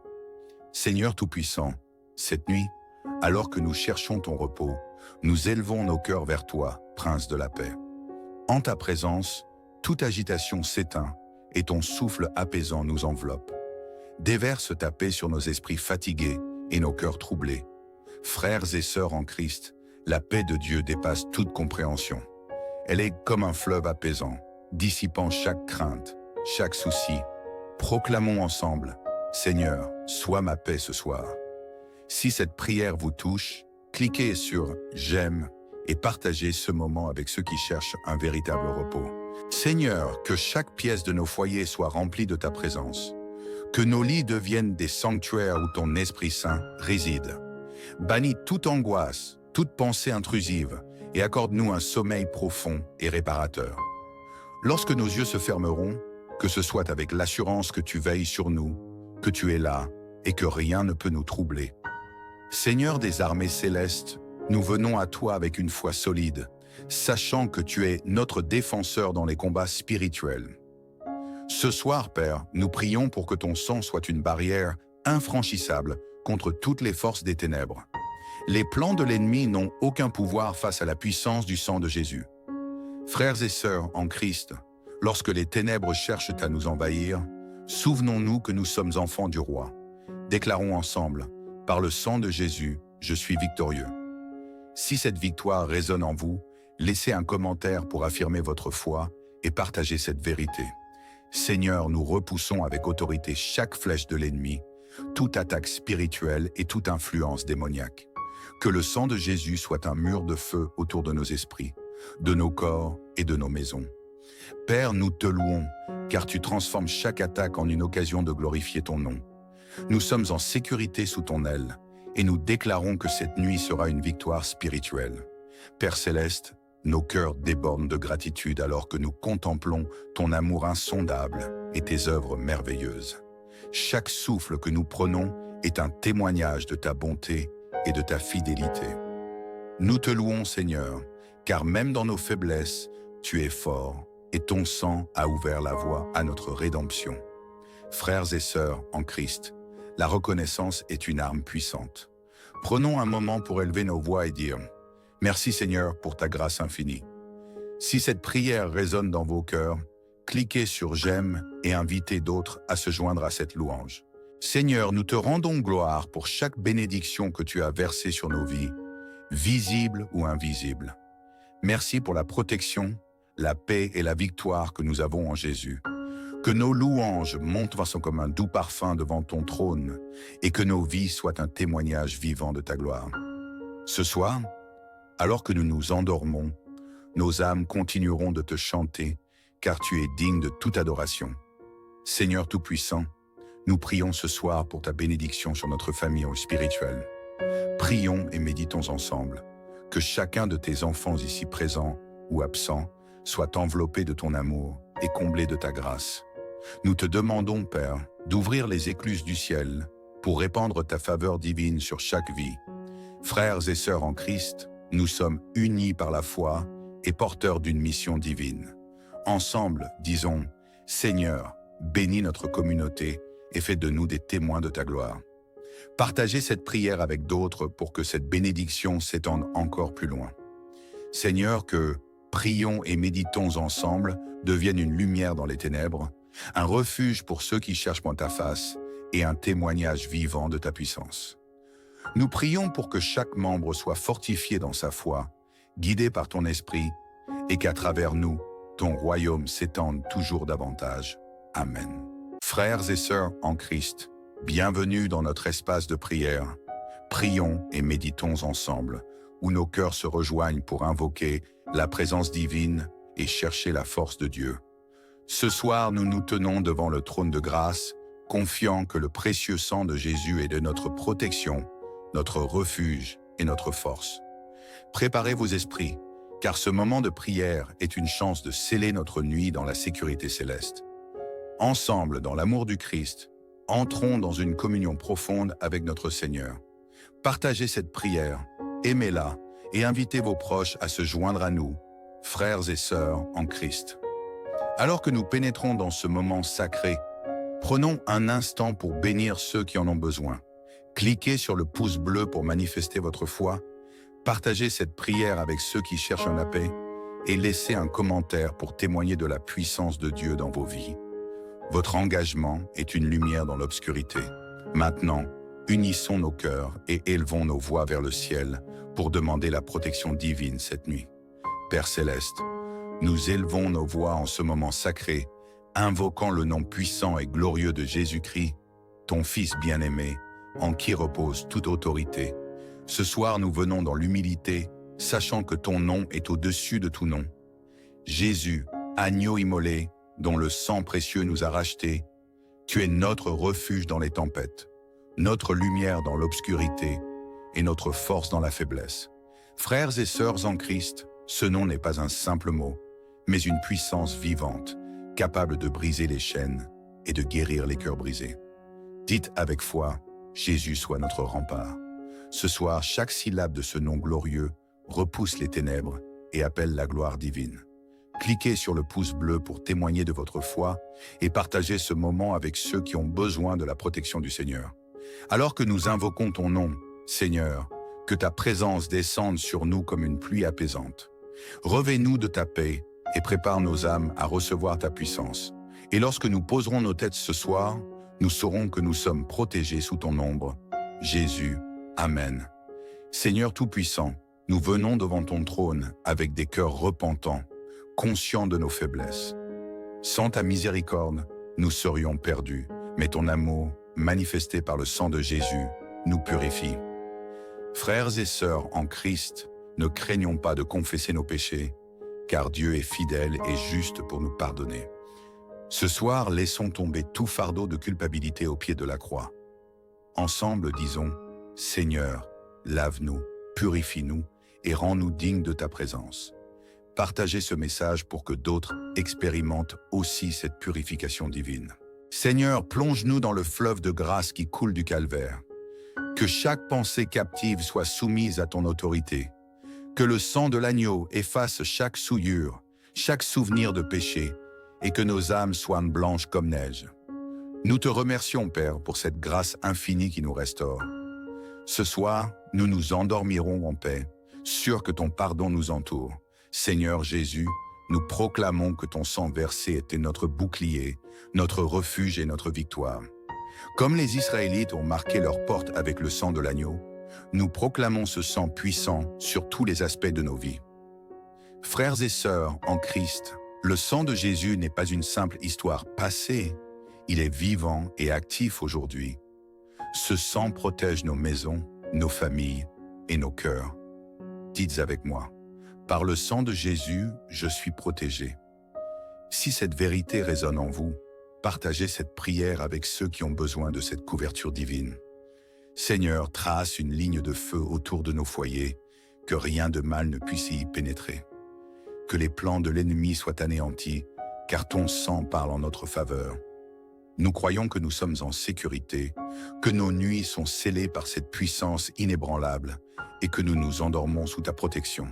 Seigneur Tout-Puissant, cette nuit, alors que nous cherchons ton repos, nous élevons nos cœurs vers toi, Prince de la paix. En ta présence, toute agitation s'éteint et ton souffle apaisant nous enveloppe. Déverse ta paix sur nos esprits fatigués et nos cœurs troublés. Frères et sœurs en Christ, la paix de Dieu dépasse toute compréhension. Elle est comme un fleuve apaisant, dissipant chaque crainte, chaque souci. Proclamons ensemble, Seigneur, sois ma paix ce soir. Si cette prière vous touche, cliquez sur « J'aime » et partagez ce moment avec ceux qui cherchent un véritable repos. Seigneur, que chaque pièce de nos foyers soit remplie de ta présence. Que nos lits deviennent des sanctuaires où ton Esprit Saint réside. Bannis toute angoisse, toute pensée intrusive et accorde-nous un sommeil profond et réparateur. Lorsque nos yeux se fermeront, que ce soit avec l'assurance que tu veilles sur nous, que tu es là et que rien ne peut nous troubler. Seigneur des armées célestes, nous venons à toi avec une foi solide, sachant que tu es notre défenseur dans les combats spirituels. Ce soir, Père, nous prions pour que ton sang soit une barrière infranchissable contre toutes les forces des ténèbres. Les plans de l'ennemi n'ont aucun pouvoir face à la puissance du sang de Jésus. Frères et sœurs en Christ, lorsque les ténèbres cherchent à nous envahir, souvenons-nous que nous sommes enfants du roi. Déclarons ensemble, par le sang de Jésus, je suis victorieux. Si cette victoire résonne en vous, laissez un commentaire pour affirmer votre foi et partagez cette vérité. Seigneur, nous repoussons avec autorité chaque flèche de l'ennemi, toute attaque spirituelle et toute influence démoniaque. Que le sang de Jésus soit un mur de feu autour de nos esprits, de nos corps et de nos maisons. Père, nous te louons, car tu transformes chaque attaque en une occasion de glorifier ton nom. Nous sommes en sécurité sous ton aile, et nous déclarons que cette nuit sera une victoire spirituelle. Père Céleste, nos cœurs débordent de gratitude alors que nous contemplons ton amour insondable et tes œuvres merveilleuses. Chaque souffle que nous prenons est un témoignage de ta bonté et de ta fidélité. Nous te louons, Seigneur, car même dans nos faiblesses, tu es fort et ton sang a ouvert la voie à notre rédemption. Frères et sœurs en Christ, la reconnaissance est une arme puissante. Prenons un moment pour élever nos voix et dire « Merci Seigneur pour ta grâce infinie ». Si cette prière résonne dans vos cœurs, cliquez sur « J'aime » et invitez d'autres à se joindre à cette louange. Seigneur, nous te rendons gloire pour chaque bénédiction que tu as versée sur nos vies, visible ou invisible. Merci pour la protection, la paix et la victoire que nous avons en Jésus. Que nos louanges montent comme un doux parfum devant ton trône et que nos vies soient un témoignage vivant de ta gloire. Ce soir, alors que nous nous endormons, nos âmes continueront de te chanter car tu es digne de toute adoration. Seigneur Tout-Puissant, nous prions ce soir pour ta bénédiction sur notre famille spirituelle. Prions et méditons ensemble. Que chacun de tes enfants ici présents ou absents soit enveloppé de ton amour et comblé de ta grâce. Nous te demandons, Père, d'ouvrir les écluses du ciel pour répandre ta faveur divine sur chaque vie. Frères et sœurs en Christ, nous sommes unis par la foi et porteurs d'une mission divine. Ensemble, disons, Seigneur, bénis notre communauté et fais de nous des témoins de ta gloire. Partagez cette prière avec d'autres pour que cette bénédiction s'étende encore plus loin. Seigneur, que prions et méditons ensemble devienne une lumière dans les ténèbres, un refuge pour ceux qui cherchent ta face et un témoignage vivant de ta puissance. Nous prions pour que chaque membre soit fortifié dans sa foi, guidé par ton esprit, et qu'à travers nous, ton royaume s'étende toujours davantage. Amen. Frères et sœurs en Christ, bienvenue dans notre espace de prière. Prions et méditons ensemble, où nos cœurs se rejoignent pour invoquer la présence divine et chercher la force de Dieu. Ce soir, nous nous tenons devant le trône de grâce, confiants que le précieux sang de Jésus est de notre protection, notre refuge et notre force. Préparez vos esprits, car ce moment de prière est une chance de sceller notre nuit dans la sécurité céleste. Ensemble, dans l'amour du Christ, entrons dans une communion profonde avec notre Seigneur. Partagez cette prière aimez-la et invitez vos proches à se joindre à nous, frères et sœurs en Christ. Alors que nous pénétrons dans ce moment sacré, prenons un instant pour bénir ceux qui en ont besoin. Cliquez sur le pouce bleu pour manifester votre foi, partagez cette prière avec ceux qui cherchent la paix et laissez un commentaire pour témoigner de la puissance de Dieu dans vos vies. Votre engagement est une lumière dans l'obscurité. Maintenant, unissons nos cœurs et élevons nos voix vers le ciel pour demander la protection divine cette nuit. Père céleste, nous élevons nos voix en ce moment sacré, invoquant le nom puissant et glorieux de Jésus-Christ, ton Fils bien-aimé, en qui repose toute autorité. Ce soir, nous venons dans l'humilité, sachant que ton nom est au-dessus de tout nom. Jésus, agneau immolé, dont le sang précieux nous a rachetés, tu es notre refuge dans les tempêtes, notre lumière dans l'obscurité et notre force dans la faiblesse. Frères et sœurs en Christ, ce nom n'est pas un simple mot, mais une puissance vivante, capable de briser les chaînes et de guérir les cœurs brisés. Dites avec foi, Jésus soit notre rempart. Ce soir, chaque syllabe de ce nom glorieux repousse les ténèbres et appelle la gloire divine. Cliquez sur le pouce bleu pour témoigner de votre foi et partagez ce moment avec ceux qui ont besoin de la protection du Seigneur. Alors que nous invoquons ton nom, Seigneur, que ta présence descende sur nous comme une pluie apaisante. Revêt-nous de ta paix et prépare nos âmes à recevoir ta puissance. Et lorsque nous poserons nos têtes ce soir, nous saurons que nous sommes protégés sous ton ombre. Jésus, Amen. Seigneur Tout-Puissant, nous venons devant ton trône avec des cœurs repentants, conscients de nos faiblesses. Sans ta miséricorde, nous serions perdus, mais ton amour, manifesté par le sang de Jésus, nous purifie. Frères et sœurs en Christ, ne craignons pas de confesser nos péchés, car Dieu est fidèle et juste pour nous pardonner. Ce soir, laissons tomber tout fardeau de culpabilité au pied de la croix. Ensemble, disons, Seigneur, lave-nous, purifie-nous et rends-nous dignes de ta présence. Partagez ce message pour que d'autres expérimentent aussi cette purification divine. Seigneur, plonge-nous dans le fleuve de grâce qui coule du calvaire. Que chaque pensée captive soit soumise à ton autorité. Que le sang de l'agneau efface chaque souillure, chaque souvenir de péché, et que nos âmes soient blanches comme neige. Nous te remercions, Père, pour cette grâce infinie qui nous restaure. Ce soir, nous nous endormirons en paix, sûrs que ton pardon nous entoure. Seigneur Jésus, nous proclamons que ton sang versé était notre bouclier, notre refuge et notre victoire. Comme les Israélites ont marqué leur porte avec le sang de l'agneau, nous proclamons ce sang puissant sur tous les aspects de nos vies. Frères et sœurs en Christ, le sang de Jésus n'est pas une simple histoire passée, il est vivant et actif aujourd'hui. Ce sang protège nos maisons, nos familles et nos cœurs. Dites avec moi, par le sang de Jésus, je suis protégé. Si cette vérité résonne en vous, partagez cette prière avec ceux qui ont besoin de cette couverture divine. Seigneur, trace une ligne de feu autour de nos foyers, que rien de mal ne puisse y pénétrer. Que les plans de l'ennemi soient anéantis, car ton sang parle en notre faveur. Nous croyons que nous sommes en sécurité, que nos nuits sont scellées par cette puissance inébranlable et que nous nous endormons sous ta protection.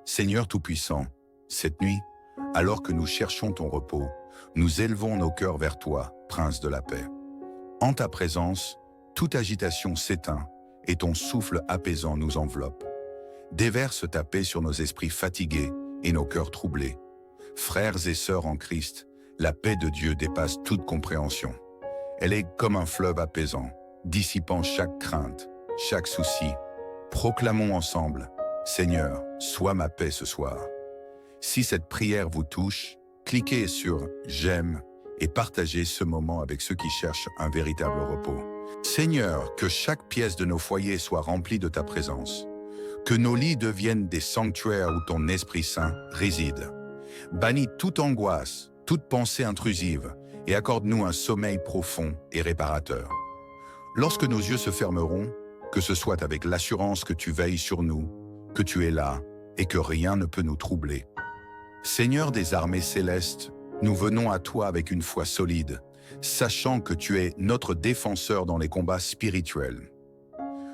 Seigneur Tout-Puissant, cette nuit, alors que nous cherchons ton repos, nous élevons nos cœurs vers toi, Prince de la paix. En ta présence, toute agitation s'éteint et ton souffle apaisant nous enveloppe. Déverse ta paix sur nos esprits fatigués et nos cœurs troublés. Frères et sœurs en Christ, la paix de Dieu dépasse toute compréhension. Elle est comme un fleuve apaisant, dissipant chaque crainte, chaque souci. Proclamons ensemble, Seigneur, sois ma paix ce soir. Si cette prière vous touche, cliquez sur « J'aime » et partagez ce moment avec ceux qui cherchent un véritable repos. Seigneur, que chaque pièce de nos foyers soit remplie de ta présence. Que nos lits deviennent des sanctuaires où ton Esprit Saint réside. Bannis toute angoisse, toute pensée intrusive et accorde-nous un sommeil profond et réparateur. Lorsque nos yeux se fermeront, que ce soit avec l'assurance que tu veilles sur nous, que tu es là et que rien ne peut nous troubler. Seigneur des armées célestes, nous venons à toi avec une foi solide, sachant que tu es notre défenseur dans les combats spirituels.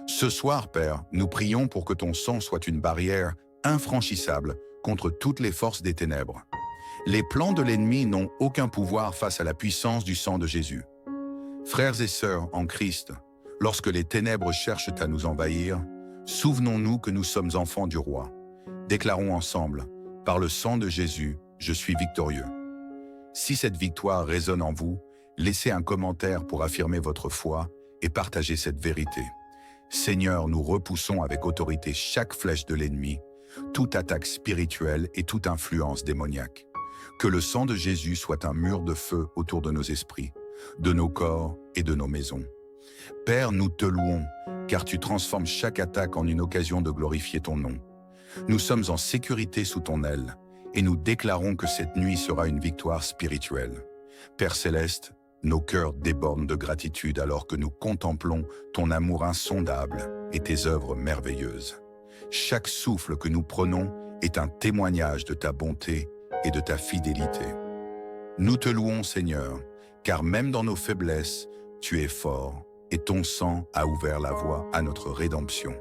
Ce soir, Père, nous prions pour que ton sang soit une barrière infranchissable contre toutes les forces des ténèbres. Les plans de l'ennemi n'ont aucun pouvoir face à la puissance du sang de Jésus. Frères et sœurs en Christ, lorsque les ténèbres cherchent à nous envahir, souvenons-nous que nous sommes enfants du roi. Déclarons ensemble, par le sang de Jésus, je suis victorieux. Si cette victoire résonne en vous, laissez un commentaire pour affirmer votre foi et partager cette vérité. Seigneur, nous repoussons avec autorité chaque flèche de l'ennemi, toute attaque spirituelle et toute influence démoniaque. Que le sang de Jésus soit un mur de feu autour de nos esprits, de nos corps et de nos maisons. Père, nous te louons, car tu transformes chaque attaque en une occasion de glorifier ton nom. Nous sommes en sécurité sous ton aile, et nous déclarons que cette nuit sera une victoire spirituelle. Père céleste, nos cœurs débordent de gratitude alors que nous contemplons ton amour insondable et tes œuvres merveilleuses. Chaque souffle que nous prenons est un témoignage de ta bonté et de ta fidélité. Nous te louons, Seigneur, car même dans nos faiblesses, tu es fort et ton sang a ouvert la voie à notre rédemption.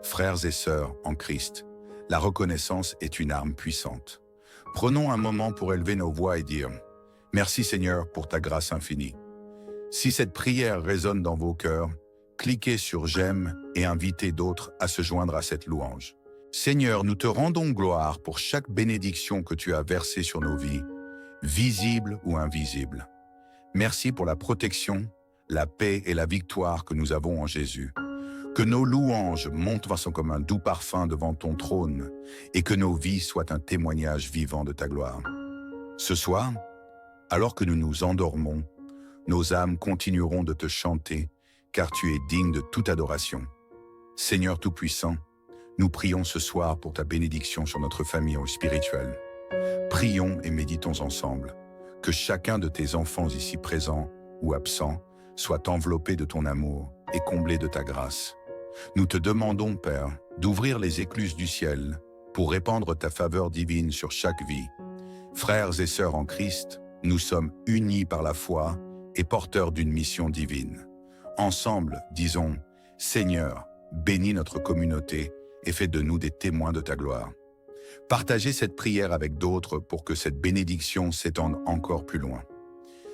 Frères et sœurs en Christ, la reconnaissance est une arme puissante. Prenons un moment pour élever nos voix et dire « Merci Seigneur pour ta grâce infinie ». Si cette prière résonne dans vos cœurs, cliquez sur « J'aime » et invitez d'autres à se joindre à cette louange. Seigneur, nous te rendons gloire pour chaque bénédiction que tu as versée sur nos vies, visible ou invisible. Merci pour la protection, la paix et la victoire que nous avons en Jésus. Que nos louanges montent comme un doux parfum devant ton trône et que nos vies soient un témoignage vivant de ta gloire. Ce soir, alors que nous nous endormons, nos âmes continueront de te chanter car tu es digne de toute adoration. Seigneur Tout-Puissant, nous prions ce soir pour ta bénédiction sur notre famille spirituelle. Prions et méditons ensemble. Que chacun de tes enfants ici présents ou absents soit enveloppé de ton amour et comblé de ta grâce. Nous te demandons, Père, d'ouvrir les écluses du ciel pour répandre ta faveur divine sur chaque vie. Frères et sœurs en Christ, nous sommes unis par la foi et porteurs d'une mission divine. Ensemble, disons, Seigneur, bénis notre communauté et fais de nous des témoins de ta gloire. Partagez cette prière avec d'autres pour que cette bénédiction s'étende encore plus loin.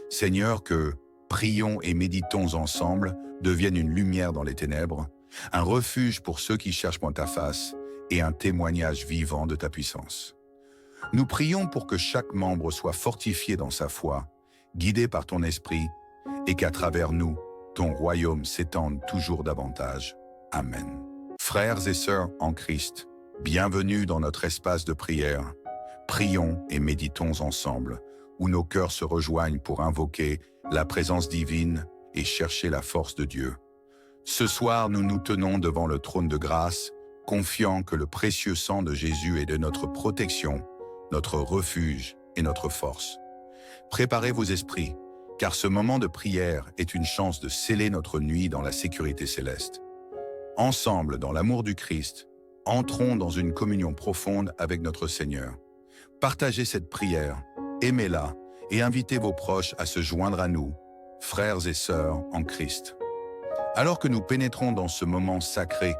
Seigneur, que prions et méditons ensemble devienne une lumière dans les ténèbres, un refuge pour ceux qui cherchent ta face et un témoignage vivant de ta puissance. Nous prions pour que chaque membre soit fortifié dans sa foi, guidé par ton esprit, et qu'à travers nous, ton royaume s'étende toujours davantage. Amen. Frères et sœurs en Christ, bienvenue dans notre espace de prière. Prions et méditons ensemble, où nos cœurs se rejoignent pour invoquer la présence divine et chercher la force de Dieu. Ce soir, nous nous tenons devant le trône de grâce, confiants que le précieux sang de Jésus est de notre protection, notre refuge et notre force. Préparez vos esprits, car ce moment de prière est une chance de sceller notre nuit dans la sécurité céleste. Ensemble, dans l'amour du Christ, entrons dans une communion profonde avec notre Seigneur. Partagez cette prière, aimez-la et invitez vos proches à se joindre à nous, frères et sœurs en Christ. Alors que nous pénétrons dans ce moment sacré,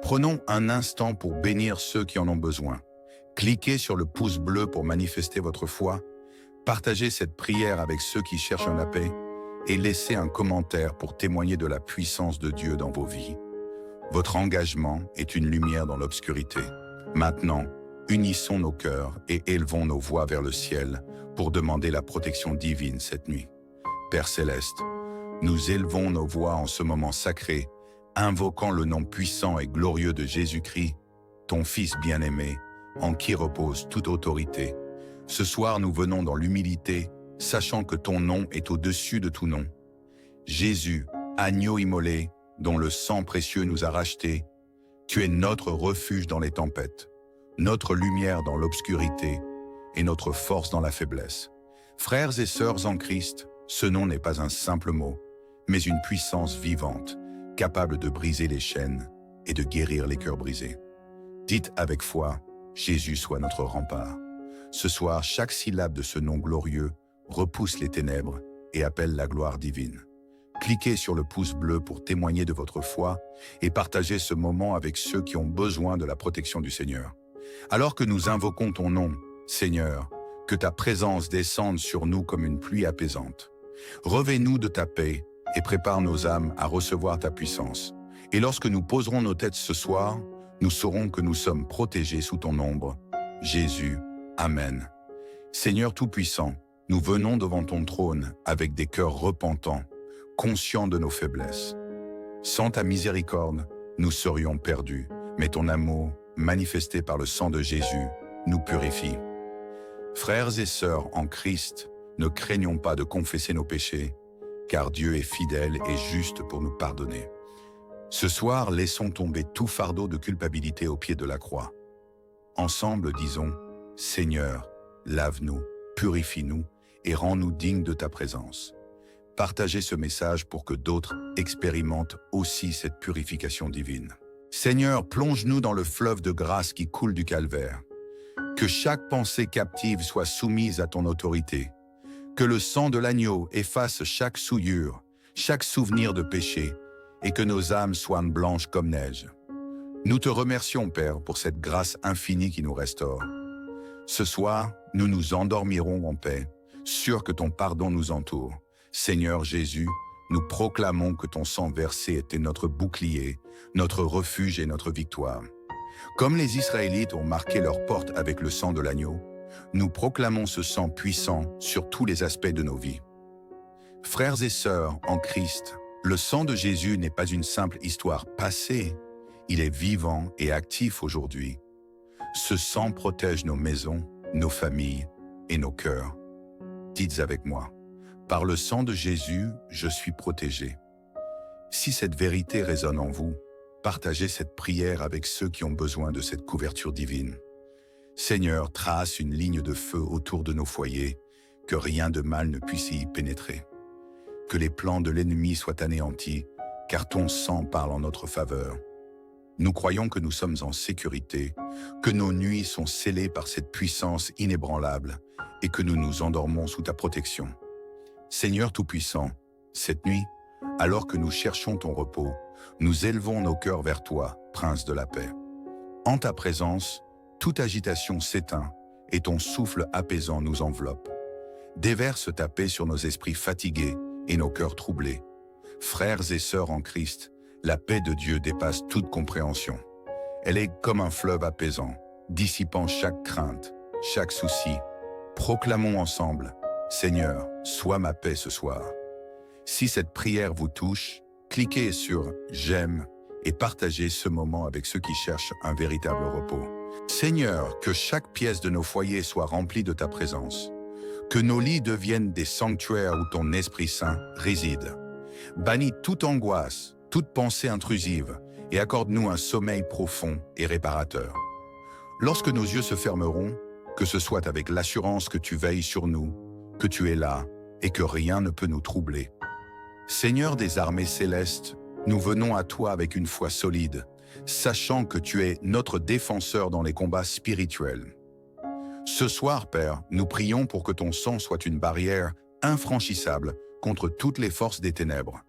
prenons un instant pour bénir ceux qui en ont besoin. Cliquez sur le pouce bleu pour manifester votre foi, partagez cette prière avec ceux qui cherchent la paix et laissez un commentaire pour témoigner de la puissance de Dieu dans vos vies. Votre engagement est une lumière dans l'obscurité. Maintenant, unissons nos cœurs et élevons nos voix vers le ciel pour demander la protection divine cette nuit. Père céleste, nous élevons nos voix en ce moment sacré, invoquant le nom puissant et glorieux de Jésus-Christ, ton Fils bien-aimé, en qui repose toute autorité. Ce soir, nous venons dans l'humilité, sachant que ton nom est au-dessus de tout nom. Jésus, agneau immolé, dont le sang précieux nous a rachetés, tu es notre refuge dans les tempêtes, notre lumière dans l'obscurité et notre force dans la faiblesse. Frères et sœurs en Christ, ce nom n'est pas un simple mot, mais une puissance vivante, capable de briser les chaînes et de guérir les cœurs brisés. Dites avec foi, Jésus soit notre rempart. Ce soir, chaque syllabe de ce nom glorieux repousse les ténèbres et appelle la gloire divine. cliquez sur le pouce bleu pour témoigner de votre foi et partagez ce moment avec ceux qui ont besoin de la protection du Seigneur. Alors que nous invoquons ton nom, Seigneur, que ta présence descende sur nous comme une pluie apaisante. Revêt-nous de ta paix et prépare nos âmes à recevoir ta puissance. Et lorsque nous poserons nos têtes ce soir, nous saurons que nous sommes protégés sous ton ombre. Jésus, Amen. Seigneur Tout-Puissant, nous venons devant ton trône avec des cœurs repentants, conscients de nos faiblesses. Sans ta miséricorde, nous serions perdus, mais ton amour, manifesté par le sang de Jésus, nous purifie. Frères et sœurs en Christ, ne craignons pas de confesser nos péchés, car Dieu est fidèle et juste pour nous pardonner. Ce soir, laissons tomber tout fardeau de culpabilité au pied de la croix. Ensemble, disons, Seigneur, lave-nous, purifie-nous et rends-nous dignes de ta présence. Partagez ce message pour que d'autres expérimentent aussi cette purification divine. Seigneur, plonge-nous dans le fleuve de grâce qui coule du calvaire. Que chaque pensée captive soit soumise à ton autorité. Que le sang de l'agneau efface chaque souillure, chaque souvenir de péché, et que nos âmes soient blanches comme neige. Nous te remercions, Père, pour cette grâce infinie qui nous restaure. Ce soir, nous nous endormirons en paix, sûrs que ton pardon nous entoure. Seigneur Jésus, nous proclamons que ton sang versé était notre bouclier, notre refuge et notre victoire. Comme les Israélites ont marqué leur porte avec le sang de l'agneau, nous proclamons ce sang puissant sur tous les aspects de nos vies. Frères et sœurs en Christ, le sang de Jésus n'est pas une simple histoire passée, il est vivant et actif aujourd'hui. Ce sang protège nos maisons, nos familles et nos cœurs. Dites avec moi, par le sang de Jésus, je suis protégé. Si cette vérité résonne en vous, partagez cette prière avec ceux qui ont besoin de cette couverture divine. Seigneur, trace une ligne de feu autour de nos foyers, que rien de mal ne puisse y pénétrer. Que les plans de l'ennemi soient anéantis, car ton sang parle en notre faveur. Nous croyons que nous sommes en sécurité, que nos nuits sont scellées par cette puissance inébranlable et que nous nous endormons sous ta protection. Seigneur Tout-Puissant, cette nuit, alors que nous cherchons ton repos, nous élevons nos cœurs vers toi, Prince de la paix. En ta présence, toute agitation s'éteint et ton souffle apaisant nous enveloppe. Déverse ta paix sur nos esprits fatigués et nos cœurs troublés. Frères et sœurs en Christ, la paix de Dieu dépasse toute compréhension. Elle est comme un fleuve apaisant, dissipant chaque crainte, chaque souci. Proclamons ensemble, Seigneur, sois ma paix ce soir. Si cette prière vous touche, cliquez sur « J'aime » et partagez ce moment avec ceux qui cherchent un véritable repos. Seigneur, que chaque pièce de nos foyers soit remplie de ta présence. Que nos lits deviennent des sanctuaires où ton Esprit Saint réside. Bannis toute angoisse, toute pensée intrusive et accorde-nous un sommeil profond et réparateur. Lorsque nos yeux se fermeront, que ce soit avec l'assurance que tu veilles sur nous, que tu es là et que rien ne peut nous troubler. Seigneur des armées célestes, nous venons à toi avec une foi solide, sachant que tu es notre défenseur dans les combats spirituels. Ce soir, Père, nous prions pour que ton sang soit une barrière infranchissable contre toutes les forces des ténèbres.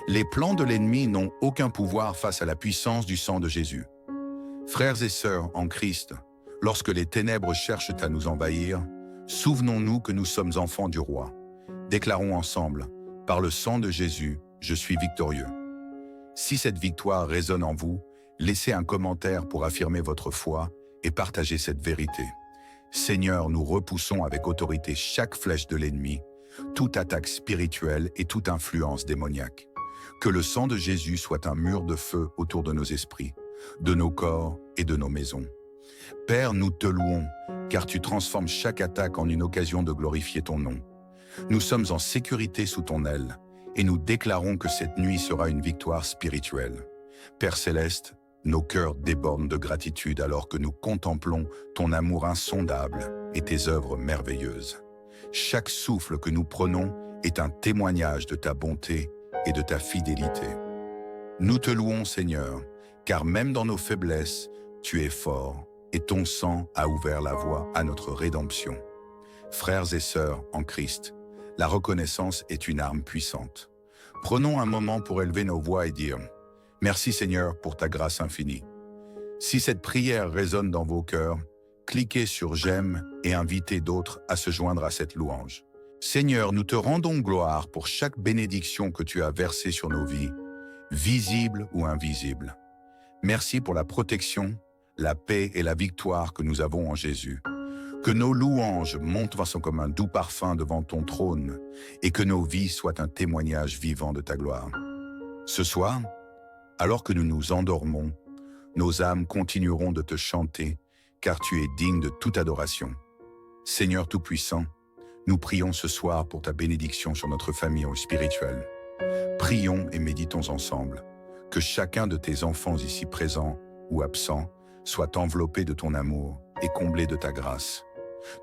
Les plans de l'ennemi n'ont aucun pouvoir face à la puissance du sang de Jésus. Frères et sœurs en Christ, lorsque les ténèbres cherchent à nous envahir, souvenons-nous que nous sommes enfants du roi. Déclarons ensemble, par le sang de Jésus, je suis victorieux. Si cette victoire résonne en vous, laissez un commentaire pour affirmer votre foi et partagez cette vérité. Seigneur, nous repoussons avec autorité chaque flèche de l'ennemi, toute attaque spirituelle et toute influence démoniaque. Que le sang de Jésus soit un mur de feu autour de nos esprits, de nos corps et de nos maisons. Père, nous te louons, car tu transformes chaque attaque en une occasion de glorifier ton nom. Nous sommes en sécurité sous ton aile, et nous déclarons que cette nuit sera une victoire spirituelle. Père Céleste, nos cœurs débordent de gratitude alors que nous contemplons ton amour insondable et tes œuvres merveilleuses. Chaque souffle que nous prenons est un témoignage de ta bonté et de ta fidélité. Nous te louons, Seigneur, car même dans nos faiblesses, tu es fort et ton sang a ouvert la voie à notre rédemption. Frères et sœurs en Christ, la reconnaissance est une arme puissante. Prenons un moment pour élever nos voix et dire « Merci Seigneur pour ta grâce infinie ». Si cette prière résonne dans vos cœurs, cliquez sur « J'aime » et invitez d'autres à se joindre à cette louange. Seigneur, nous te rendons gloire pour chaque bénédiction que tu as versée sur nos vies, visible ou invisible. Merci pour la protection, la paix et la victoire que nous avons en Jésus. Que nos louanges montent comme un doux parfum devant ton trône et que nos vies soient un témoignage vivant de ta gloire. Ce soir, alors que nous nous endormons, nos âmes continueront de te chanter car tu es digne de toute adoration. Seigneur Tout-Puissant, nous prions ce soir pour ta bénédiction sur notre famille spirituelle. Prions et méditons ensemble. Que chacun de tes enfants ici présents ou absents soit enveloppé de ton amour et comblé de ta grâce.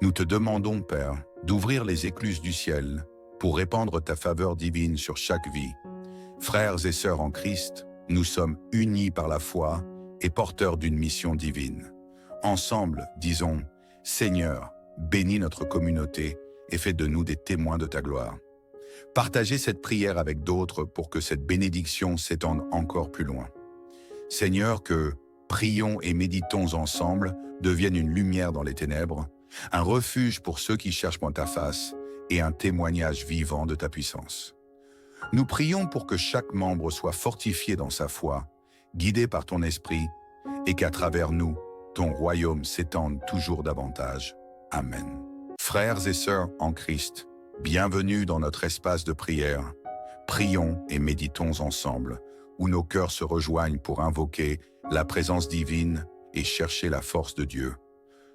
Nous te demandons, Père, d'ouvrir les écluses du ciel pour répandre ta faveur divine sur chaque vie. Frères et sœurs en Christ, nous sommes unis par la foi et porteurs d'une mission divine. Ensemble, disons, Seigneur, bénis notre communauté et fais de nous des témoins de ta gloire. Partagez cette prière avec d'autres pour que cette bénédiction s'étende encore plus loin. Seigneur, que prions et méditons ensemble devienne une lumière dans les ténèbres, un refuge pour ceux qui cherchent ta face et un témoignage vivant de ta puissance. Nous prions pour que chaque membre soit fortifié dans sa foi, guidé par ton esprit, et qu'à travers nous, ton royaume s'étende toujours davantage. Amen. Frères et sœurs en Christ, bienvenue dans notre espace de prière. Prions et méditons ensemble, où nos cœurs se rejoignent pour invoquer la présence divine et chercher la force de Dieu.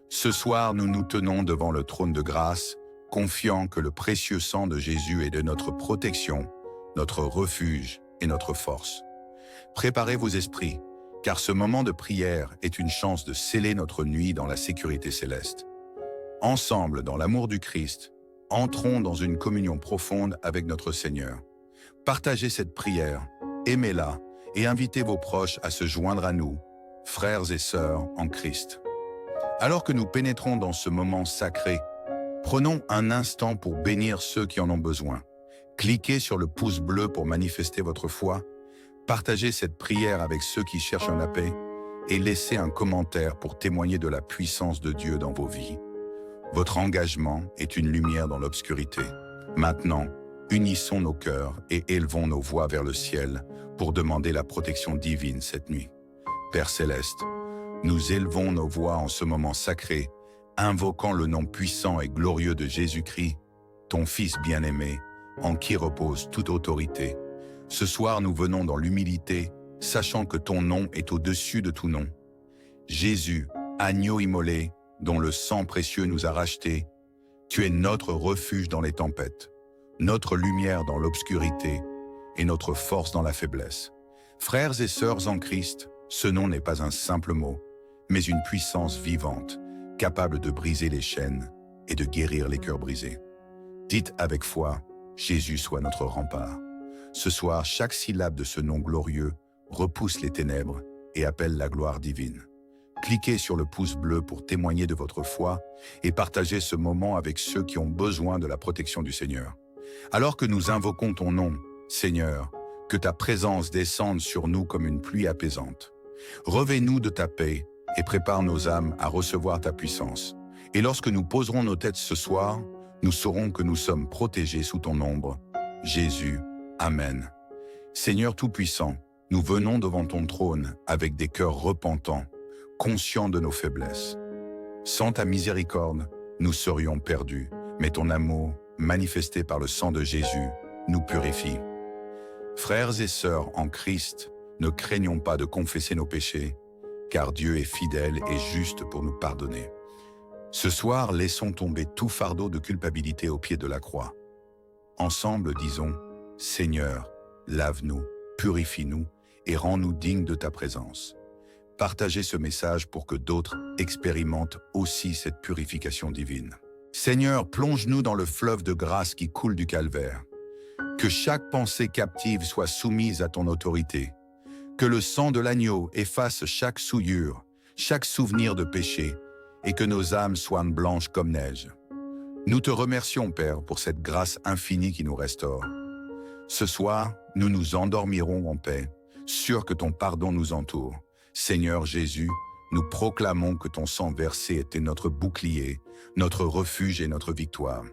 Ce soir, nous nous tenons devant le trône de grâce, confiants que le précieux sang de Jésus est de notre protection, notre refuge et notre force. Préparez vos esprits, car ce moment de prière est une chance de sceller notre nuit dans la sécurité céleste. Ensemble, dans l'amour du Christ, entrons dans une communion profonde avec notre Seigneur. Partagez cette prière, aimez-la et invitez vos proches à se joindre à nous, frères et sœurs en Christ. Alors que nous pénétrons dans ce moment sacré, prenons un instant pour bénir ceux qui en ont besoin. Cliquez sur le pouce bleu pour manifester votre foi, partagez cette prière avec ceux qui cherchent la paix et laissez un commentaire pour témoigner de la puissance de Dieu dans vos vies. Votre engagement est une lumière dans l'obscurité. Maintenant, unissons nos cœurs et élevons nos voix vers le ciel pour demander la protection divine cette nuit. Père Céleste, nous élevons nos voix en ce moment sacré, invoquant le nom puissant et glorieux de Jésus-Christ, ton Fils bien-aimé, en qui repose toute autorité. Ce soir, nous venons dans l'humilité, sachant que ton nom est au-dessus de tout nom. Jésus, agneau immolé, dont le sang précieux nous a rachetés, tu es notre refuge dans les tempêtes, notre lumière dans l'obscurité et notre force dans la faiblesse. Frères et sœurs en Christ, ce nom n'est pas un simple mot, mais une puissance vivante, capable de briser les chaînes et de guérir les cœurs brisés. Dites avec foi, Jésus soit notre rempart. Ce soir, chaque syllabe de ce nom glorieux repousse les ténèbres et appelle la gloire divine. Cliquez sur le pouce bleu pour témoigner de votre foi et partagez ce moment avec ceux qui ont besoin de la protection du Seigneur. Alors que nous invoquons ton nom, Seigneur, que ta présence descende sur nous comme une pluie apaisante. Revêt-nous de ta paix et prépare nos âmes à recevoir ta puissance. Et lorsque nous poserons nos têtes ce soir, nous saurons que nous sommes protégés sous ton ombre. Jésus, Amen. Seigneur Tout-Puissant, nous venons devant ton trône avec des cœurs repentants, conscients de nos faiblesses. Sans ta miséricorde, nous serions perdus, mais ton amour, manifesté par le sang de Jésus, nous purifie. Frères et sœurs en Christ, ne craignons pas de confesser nos péchés, car Dieu est fidèle et juste pour nous pardonner. Ce soir, laissons tomber tout fardeau de culpabilité au pied de la croix. Ensemble, disons, Seigneur, lave-nous, purifie-nous et rends-nous dignes de ta présence. Partagez ce message pour que d'autres expérimentent aussi cette purification divine. Seigneur, plonge-nous dans le fleuve de grâce qui coule du calvaire. Que chaque pensée captive soit soumise à ton autorité. Que le sang de l'agneau efface chaque souillure, chaque souvenir de péché, et que nos âmes soient blanches comme neige. Nous te remercions, Père, pour cette grâce infinie qui nous restaure. Ce soir, nous nous endormirons en paix, sûrs que ton pardon nous entoure. Seigneur Jésus, nous proclamons que ton sang versé était notre bouclier, notre refuge et notre victoire.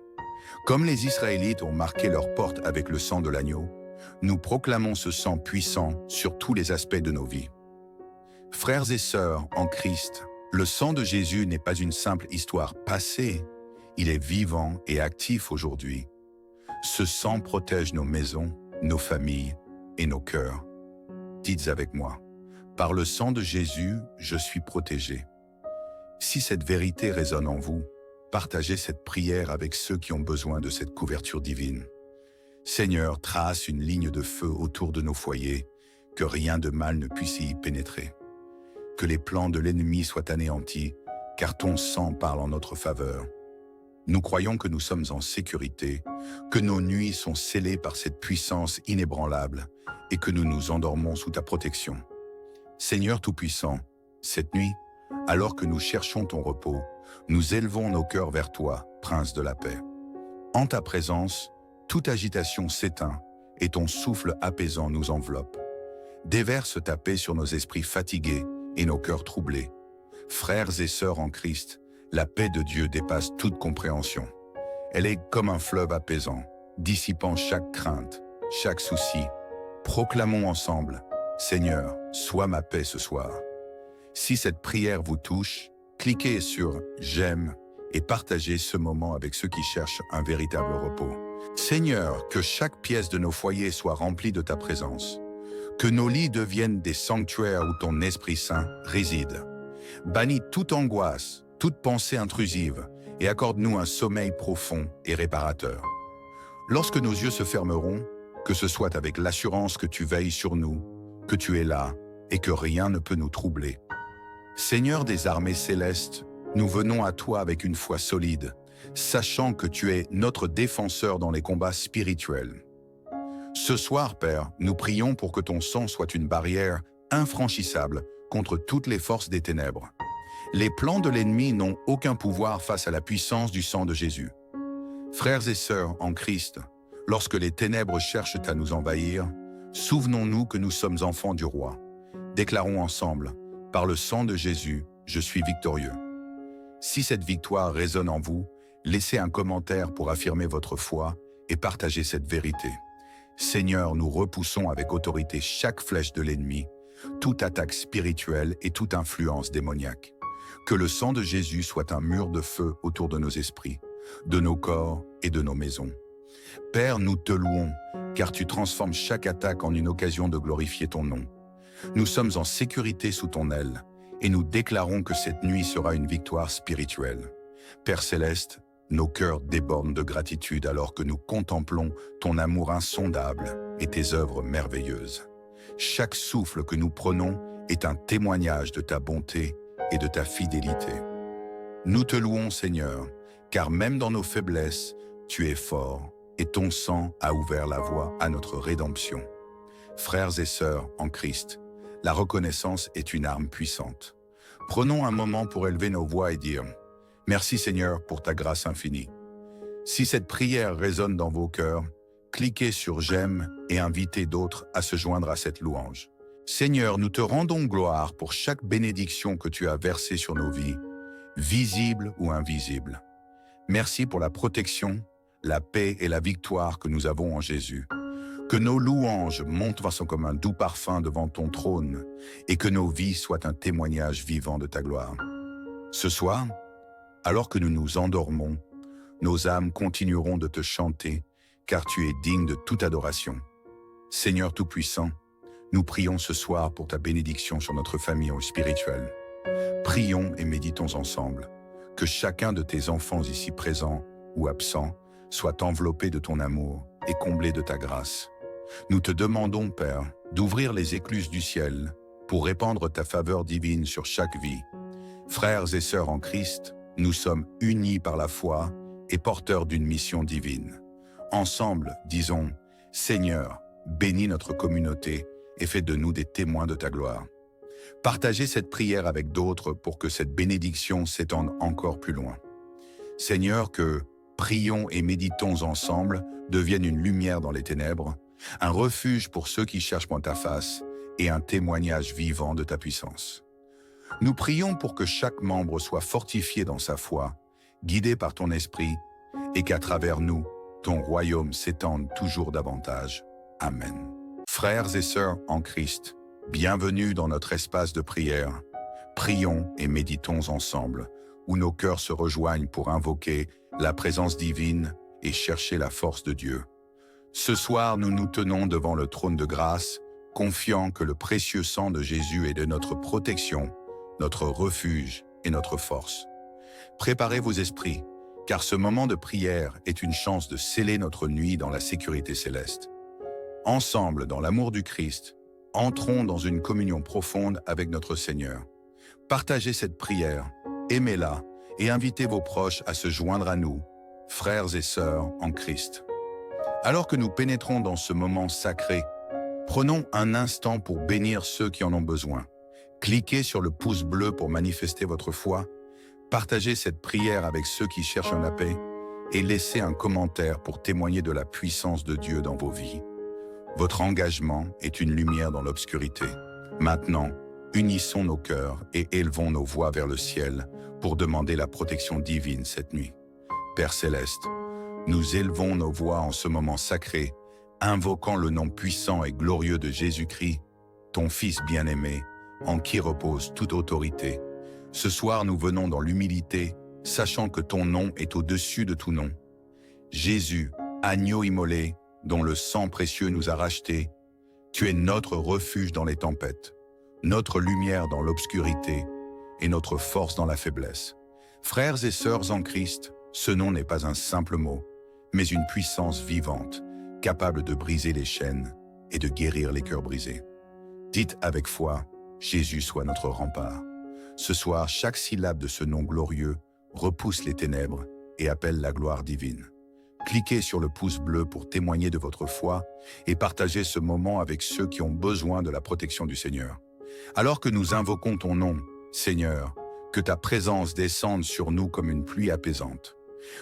Comme les Israélites ont marqué leurs portes avec le sang de l'agneau, nous proclamons ce sang puissant sur tous les aspects de nos vies. Frères et sœurs en Christ, le sang de Jésus n'est pas une simple histoire passée, il est vivant et actif aujourd'hui. Ce sang protège nos maisons, nos familles et nos cœurs. Dites avec moi, par le sang de Jésus, je suis protégé. Si cette vérité résonne en vous, partagez cette prière avec ceux qui ont besoin de cette couverture divine. Seigneur, trace une ligne de feu autour de nos foyers, que rien de mal ne puisse y pénétrer. Que les plans de l'ennemi soient anéantis, car ton sang parle en notre faveur. Nous croyons que nous sommes en sécurité, que nos nuits sont scellées par cette puissance inébranlable et que nous nous endormons sous ta protection. Seigneur Tout-Puissant, cette nuit, alors que nous cherchons ton repos, nous élevons nos cœurs vers toi, Prince de la paix. En ta présence, toute agitation s'éteint et ton souffle apaisant nous enveloppe. Déverse ta paix sur nos esprits fatigués et nos cœurs troublés. Frères et sœurs en Christ, la paix de Dieu dépasse toute compréhension. Elle est comme un fleuve apaisant, dissipant chaque crainte, chaque souci. Proclamons ensemble, Seigneur, sois ma paix ce soir. Si cette prière vous touche, cliquez sur « J'aime » et partagez ce moment avec ceux qui cherchent un véritable repos. Seigneur, que chaque pièce de nos foyers soit remplie de ta présence. Que nos lits deviennent des sanctuaires où ton Esprit Saint réside. Bannis toute angoisse, toute pensée intrusive et accorde-nous un sommeil profond et réparateur. Lorsque nos yeux se fermeront, que ce soit avec l'assurance que tu veilles sur nous, que tu es là et que rien ne peut nous troubler. Seigneur des armées célestes, nous venons à toi avec une foi solide, sachant que tu es notre défenseur dans les combats spirituels. Ce soir, Père, nous prions pour que ton sang soit une barrière infranchissable contre toutes les forces des ténèbres. Les plans de l'ennemi n'ont aucun pouvoir face à la puissance du sang de Jésus. Frères et sœurs en Christ, lorsque les ténèbres cherchent à nous envahir, souvenons-nous que nous sommes enfants du roi. Déclarons ensemble, par le sang de Jésus, je suis victorieux. Si cette victoire résonne en vous, laissez un commentaire pour affirmer votre foi et partagez cette vérité. Seigneur, nous repoussons avec autorité chaque flèche de l'ennemi, toute attaque spirituelle et toute influence démoniaque. Que le sang de Jésus soit un mur de feu autour de nos esprits, de nos corps et de nos maisons. Père, nous te louons, car tu transformes chaque attaque en une occasion de glorifier ton nom. Nous sommes en sécurité sous ton aile, et nous déclarons que cette nuit sera une victoire spirituelle. Père Céleste, nos cœurs débordent de gratitude alors que nous contemplons ton amour insondable et tes œuvres merveilleuses. Chaque souffle que nous prenons est un témoignage de ta bonté et de ta fidélité. Nous te louons, Seigneur, car même dans nos faiblesses, tu es fort et ton sang a ouvert la voie à notre rédemption. Frères et sœurs en Christ, la reconnaissance est une arme puissante. Prenons un moment pour élever nos voix et dire « Merci Seigneur pour ta grâce infinie ». Si cette prière résonne dans vos cœurs, cliquez sur « J'aime » et invitez d'autres à se joindre à cette louange. Seigneur, nous te rendons gloire pour chaque bénédiction que tu as versée sur nos vies, visible ou invisible. Merci pour la protection, la paix et la victoire que nous avons en Jésus. Que nos louanges montent comme un doux parfum devant ton trône et que nos vies soient un témoignage vivant de ta gloire. Ce soir, alors que nous nous endormons, nos âmes continueront de te chanter car tu es digne de toute adoration. Seigneur Tout-Puissant, nous prions ce soir pour ta bénédiction sur notre famille spirituelle. Prions et méditons ensemble. Que chacun de tes enfants ici présents ou absents soit enveloppé de ton amour et comblé de ta grâce. Nous te demandons, Père, d'ouvrir les écluses du ciel pour répandre ta faveur divine sur chaque vie. Frères et sœurs en Christ, nous sommes unis par la foi et porteurs d'une mission divine. Ensemble, disons, Seigneur, bénis notre communauté et fais de nous des témoins de ta gloire. Partagez cette prière avec d'autres pour que cette bénédiction s'étende encore plus loin. Seigneur, que prions et méditons ensemble devienne une lumière dans les ténèbres, un refuge pour ceux qui cherchent ta face et un témoignage vivant de ta puissance. Nous prions pour que chaque membre soit fortifié dans sa foi, guidé par ton esprit, et qu'à travers nous, ton royaume s'étende toujours davantage. Amen. Frères et sœurs en Christ, bienvenue dans notre espace de prière. Prions et méditons ensemble, où nos cœurs se rejoignent pour invoquer la présence divine et chercher la force de Dieu. Ce soir, nous nous tenons devant le trône de grâce, confiants que le précieux sang de Jésus est de notre protection, notre refuge et notre force. Préparez vos esprits, car ce moment de prière est une chance de sceller notre nuit dans la sécurité céleste. Ensemble, dans l'amour du Christ, entrons dans une communion profonde avec notre Seigneur. Partagez cette prière, aimez-la et invitez vos proches à se joindre à nous, frères et sœurs en Christ. Alors que nous pénétrons dans ce moment sacré, prenons un instant pour bénir ceux qui en ont besoin. Cliquez sur le pouce bleu pour manifester votre foi, partagez cette prière avec ceux qui cherchent la paix et laissez un commentaire pour témoigner de la puissance de Dieu dans vos vies. Votre engagement est une lumière dans l'obscurité. Maintenant, unissons nos cœurs et élevons nos voix vers le ciel pour demander la protection divine cette nuit. Père céleste, nous élevons nos voix en ce moment sacré, invoquant le nom puissant et glorieux de Jésus-Christ, ton Fils bien-aimé, en qui repose toute autorité. Ce soir, nous venons dans l'humilité, sachant que ton nom est au-dessus de tout nom. Jésus, agneau immolé, dont le sang précieux nous a rachetés, tu es notre refuge dans les tempêtes, notre lumière dans l'obscurité et notre force dans la faiblesse. Frères et sœurs en Christ, ce nom n'est pas un simple mot, mais une puissance vivante, capable de briser les chaînes et de guérir les cœurs brisés. Dites avec foi, Jésus soit notre rempart. Ce soir, chaque syllabe de ce nom glorieux repousse les ténèbres et appelle la gloire divine. Cliquez sur le pouce bleu pour témoigner de votre foi et partagez ce moment avec ceux qui ont besoin de la protection du Seigneur. Alors que nous invoquons ton nom, Seigneur, que ta présence descende sur nous comme une pluie apaisante.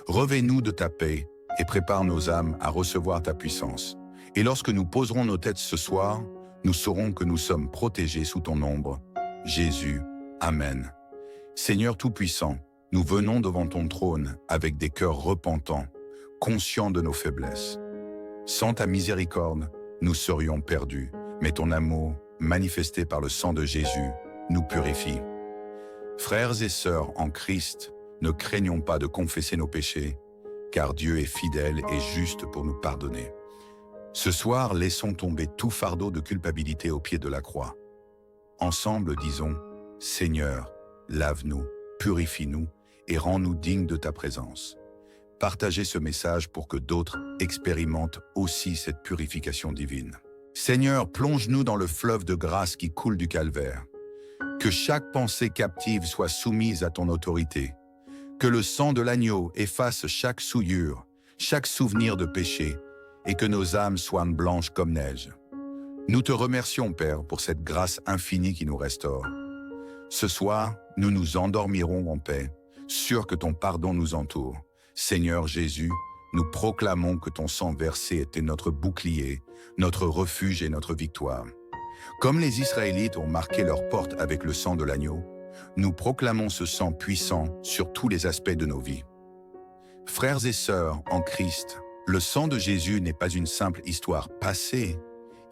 Revêt-nous de ta paix et prépare nos âmes à recevoir ta puissance. Et lorsque nous poserons nos têtes ce soir, nous saurons que nous sommes protégés sous ton ombre. Jésus, Amen. Seigneur Tout-Puissant, nous venons devant ton trône avec des cœurs repentants, conscients de nos faiblesses. Sans ta miséricorde, nous serions perdus, mais ton amour, manifesté par le sang de Jésus, nous purifie. Frères et sœurs en Christ, ne craignons pas de confesser nos péchés, car Dieu est fidèle et juste pour nous pardonner. Ce soir, laissons tomber tout fardeau de culpabilité au pied de la croix. Ensemble, disons, Seigneur, lave-nous, purifie-nous et rends-nous dignes de ta présence. Partagez ce message pour que d'autres expérimentent aussi cette purification divine. Seigneur, plonge-nous dans le fleuve de grâce qui coule du calvaire. Que chaque pensée captive soit soumise à ton autorité. Que le sang de l'agneau efface chaque souillure, chaque souvenir de péché, et que nos âmes soient blanches comme neige. Nous te remercions, Père, pour cette grâce infinie qui nous restaure. Ce soir, nous nous endormirons en paix, sûrs que ton pardon nous entoure. Seigneur Jésus, nous proclamons que ton sang versé était notre bouclier, notre refuge et notre victoire. Comme les Israélites ont marqué leur porte avec le sang de l'agneau, nous proclamons ce sang puissant sur tous les aspects de nos vies. Frères et sœurs en Christ, le sang de Jésus n'est pas une simple histoire passée,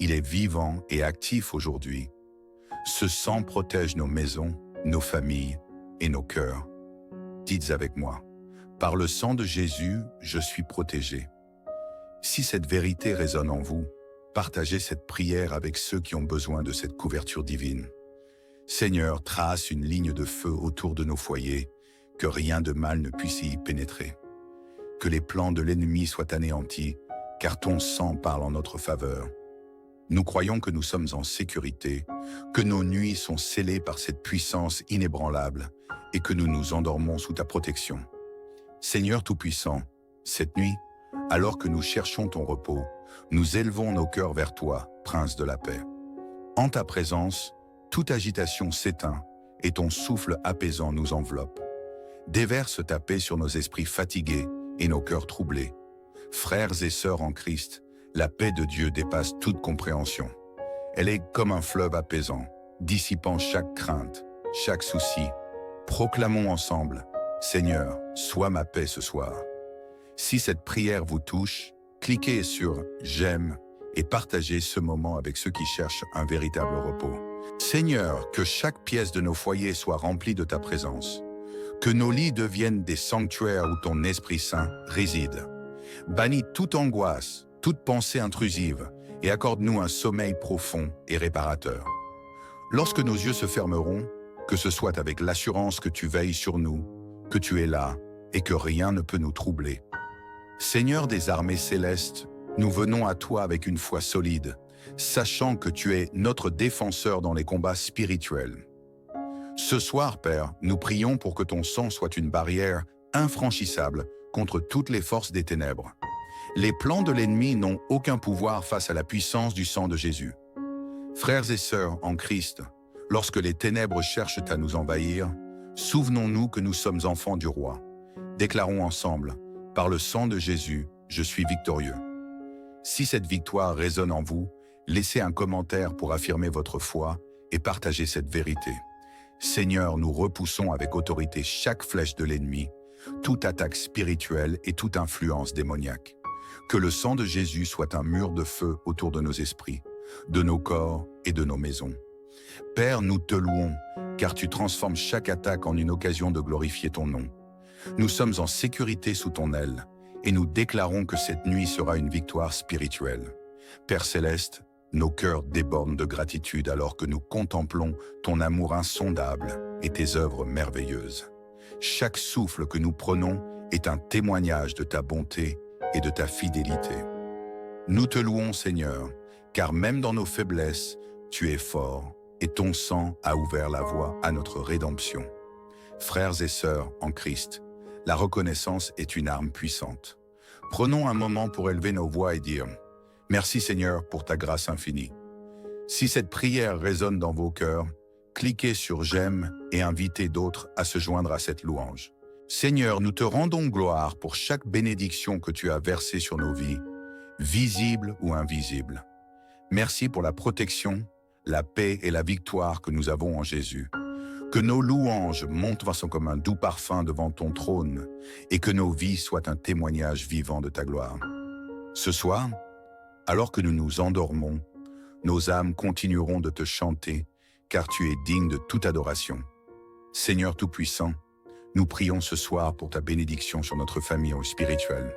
il est vivant et actif aujourd'hui. Ce sang protège nos maisons, nos familles et nos cœurs. Dites avec moi, par le sang de Jésus, je suis protégé. Si cette vérité résonne en vous, partagez cette prière avec ceux qui ont besoin de cette couverture divine. Seigneur, trace une ligne de feu autour de nos foyers, que rien de mal ne puisse y pénétrer. Que les plans de l'ennemi soient anéantis, car ton sang parle en notre faveur. Nous croyons que nous sommes en sécurité, que nos nuits sont scellées par cette puissance inébranlable et que nous nous endormons sous ta protection. Seigneur Tout-Puissant, cette nuit, alors que nous cherchons ton repos, nous élevons nos cœurs vers toi, Prince de la paix. En ta présence, toute agitation s'éteint et ton souffle apaisant nous enveloppe. Déverse ta paix sur nos esprits fatigués et nos cœurs troublés. Frères et sœurs en Christ, La paix de Dieu dépasse toute compréhension. Elle est comme un fleuve apaisant, dissipant chaque crainte, chaque souci. Proclamons ensemble, Seigneur, sois ma paix ce soir. Si cette prière vous touche, cliquez sur « J'aime » et partagez ce moment avec ceux qui cherchent un véritable repos. Seigneur, que chaque pièce de nos foyers soit remplie de ta présence. Que nos lits deviennent des sanctuaires où ton Esprit Saint réside. Bannis toute angoisse, toute pensée intrusive et accorde-nous un sommeil profond et réparateur. Lorsque nos yeux se fermeront, que ce soit avec l'assurance que tu veilles sur nous, que tu es là et que rien ne peut nous troubler. Seigneur des armées célestes, nous venons à toi avec une foi solide, sachant que tu es notre défenseur dans les combats spirituels. Ce soir, Père, nous prions pour que ton sang soit une barrière infranchissable contre toutes les forces des ténèbres. Les plans de l'ennemi n'ont aucun pouvoir face à la puissance du sang de Jésus. Frères et sœurs en Christ, lorsque les ténèbres cherchent à nous envahir, souvenons-nous que nous sommes enfants du roi. Déclarons ensemble, par le sang de Jésus, je suis victorieux. Si cette victoire résonne en vous, laissez un commentaire pour affirmer votre foi et partager cette vérité. Seigneur, nous repoussons avec autorité chaque flèche de l'ennemi, toute attaque spirituelle et toute influence démoniaque. Que le sang de Jésus soit un mur de feu autour de nos esprits, de nos corps et de nos maisons. Père, nous te louons, car tu transformes chaque attaque en une occasion de glorifier ton nom. Nous sommes en sécurité sous ton aile, et nous déclarons que cette nuit sera une victoire spirituelle. Père céleste, nos cœurs débordent de gratitude alors que nous contemplons ton amour insondable et tes œuvres merveilleuses. Chaque souffle que nous prenons est un témoignage de ta bonté et de ta fidélité. Nous te louons, Seigneur, car même dans nos faiblesses, tu es fort et ton sang a ouvert la voie à notre rédemption. Frères et sœurs en Christ, la reconnaissance est une arme puissante. Prenons un moment pour élever nos voix et dire « Merci Seigneur pour ta grâce infinie ». Si cette prière résonne dans vos cœurs, cliquez sur « J'aime » et invitez d'autres à se joindre à cette louange. Seigneur, nous te rendons gloire pour chaque bénédiction que tu as versée sur nos vies, visible ou invisible. Merci pour la protection, la paix et la victoire que nous avons en Jésus. Que nos louanges montent comme un doux parfum devant ton trône et que nos vies soient un témoignage vivant de ta gloire. Ce soir, alors que nous nous endormons, nos âmes continueront de te chanter car tu es digne de toute adoration. Seigneur Tout-Puissant, nous prions ce soir pour ta bénédiction sur notre famille spirituelle.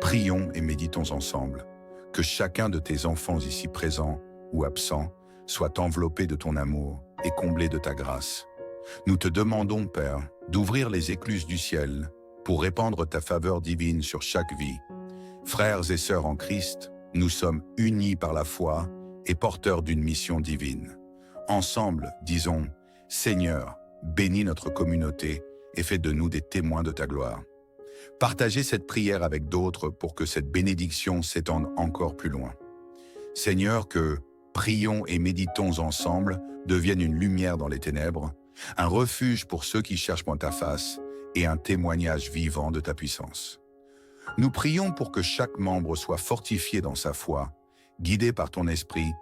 Prions et méditons ensemble. Que chacun de tes enfants ici présents ou absents soit enveloppé de ton amour et comblé de ta grâce. Nous te demandons, Père, d'ouvrir les écluses du ciel pour répandre ta faveur divine sur chaque vie. Frères et sœurs en Christ, nous sommes unis par la foi et porteurs d'une mission divine. Ensemble, disons, Seigneur, bénis notre communauté et fais de nous des témoins de ta gloire. Partagez cette prière avec d'autres pour que cette bénédiction s'étende encore plus loin. Seigneur, que prions et méditons ensemble devienne une lumière dans les ténèbres, un refuge pour ceux qui cherchent ta face et un témoignage vivant de ta puissance. Nous prions pour que chaque membre soit fortifié dans sa foi, guidé par ton esprit,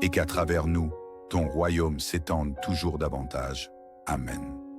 et qu'à travers nous, ton royaume s'étende toujours davantage. Amen.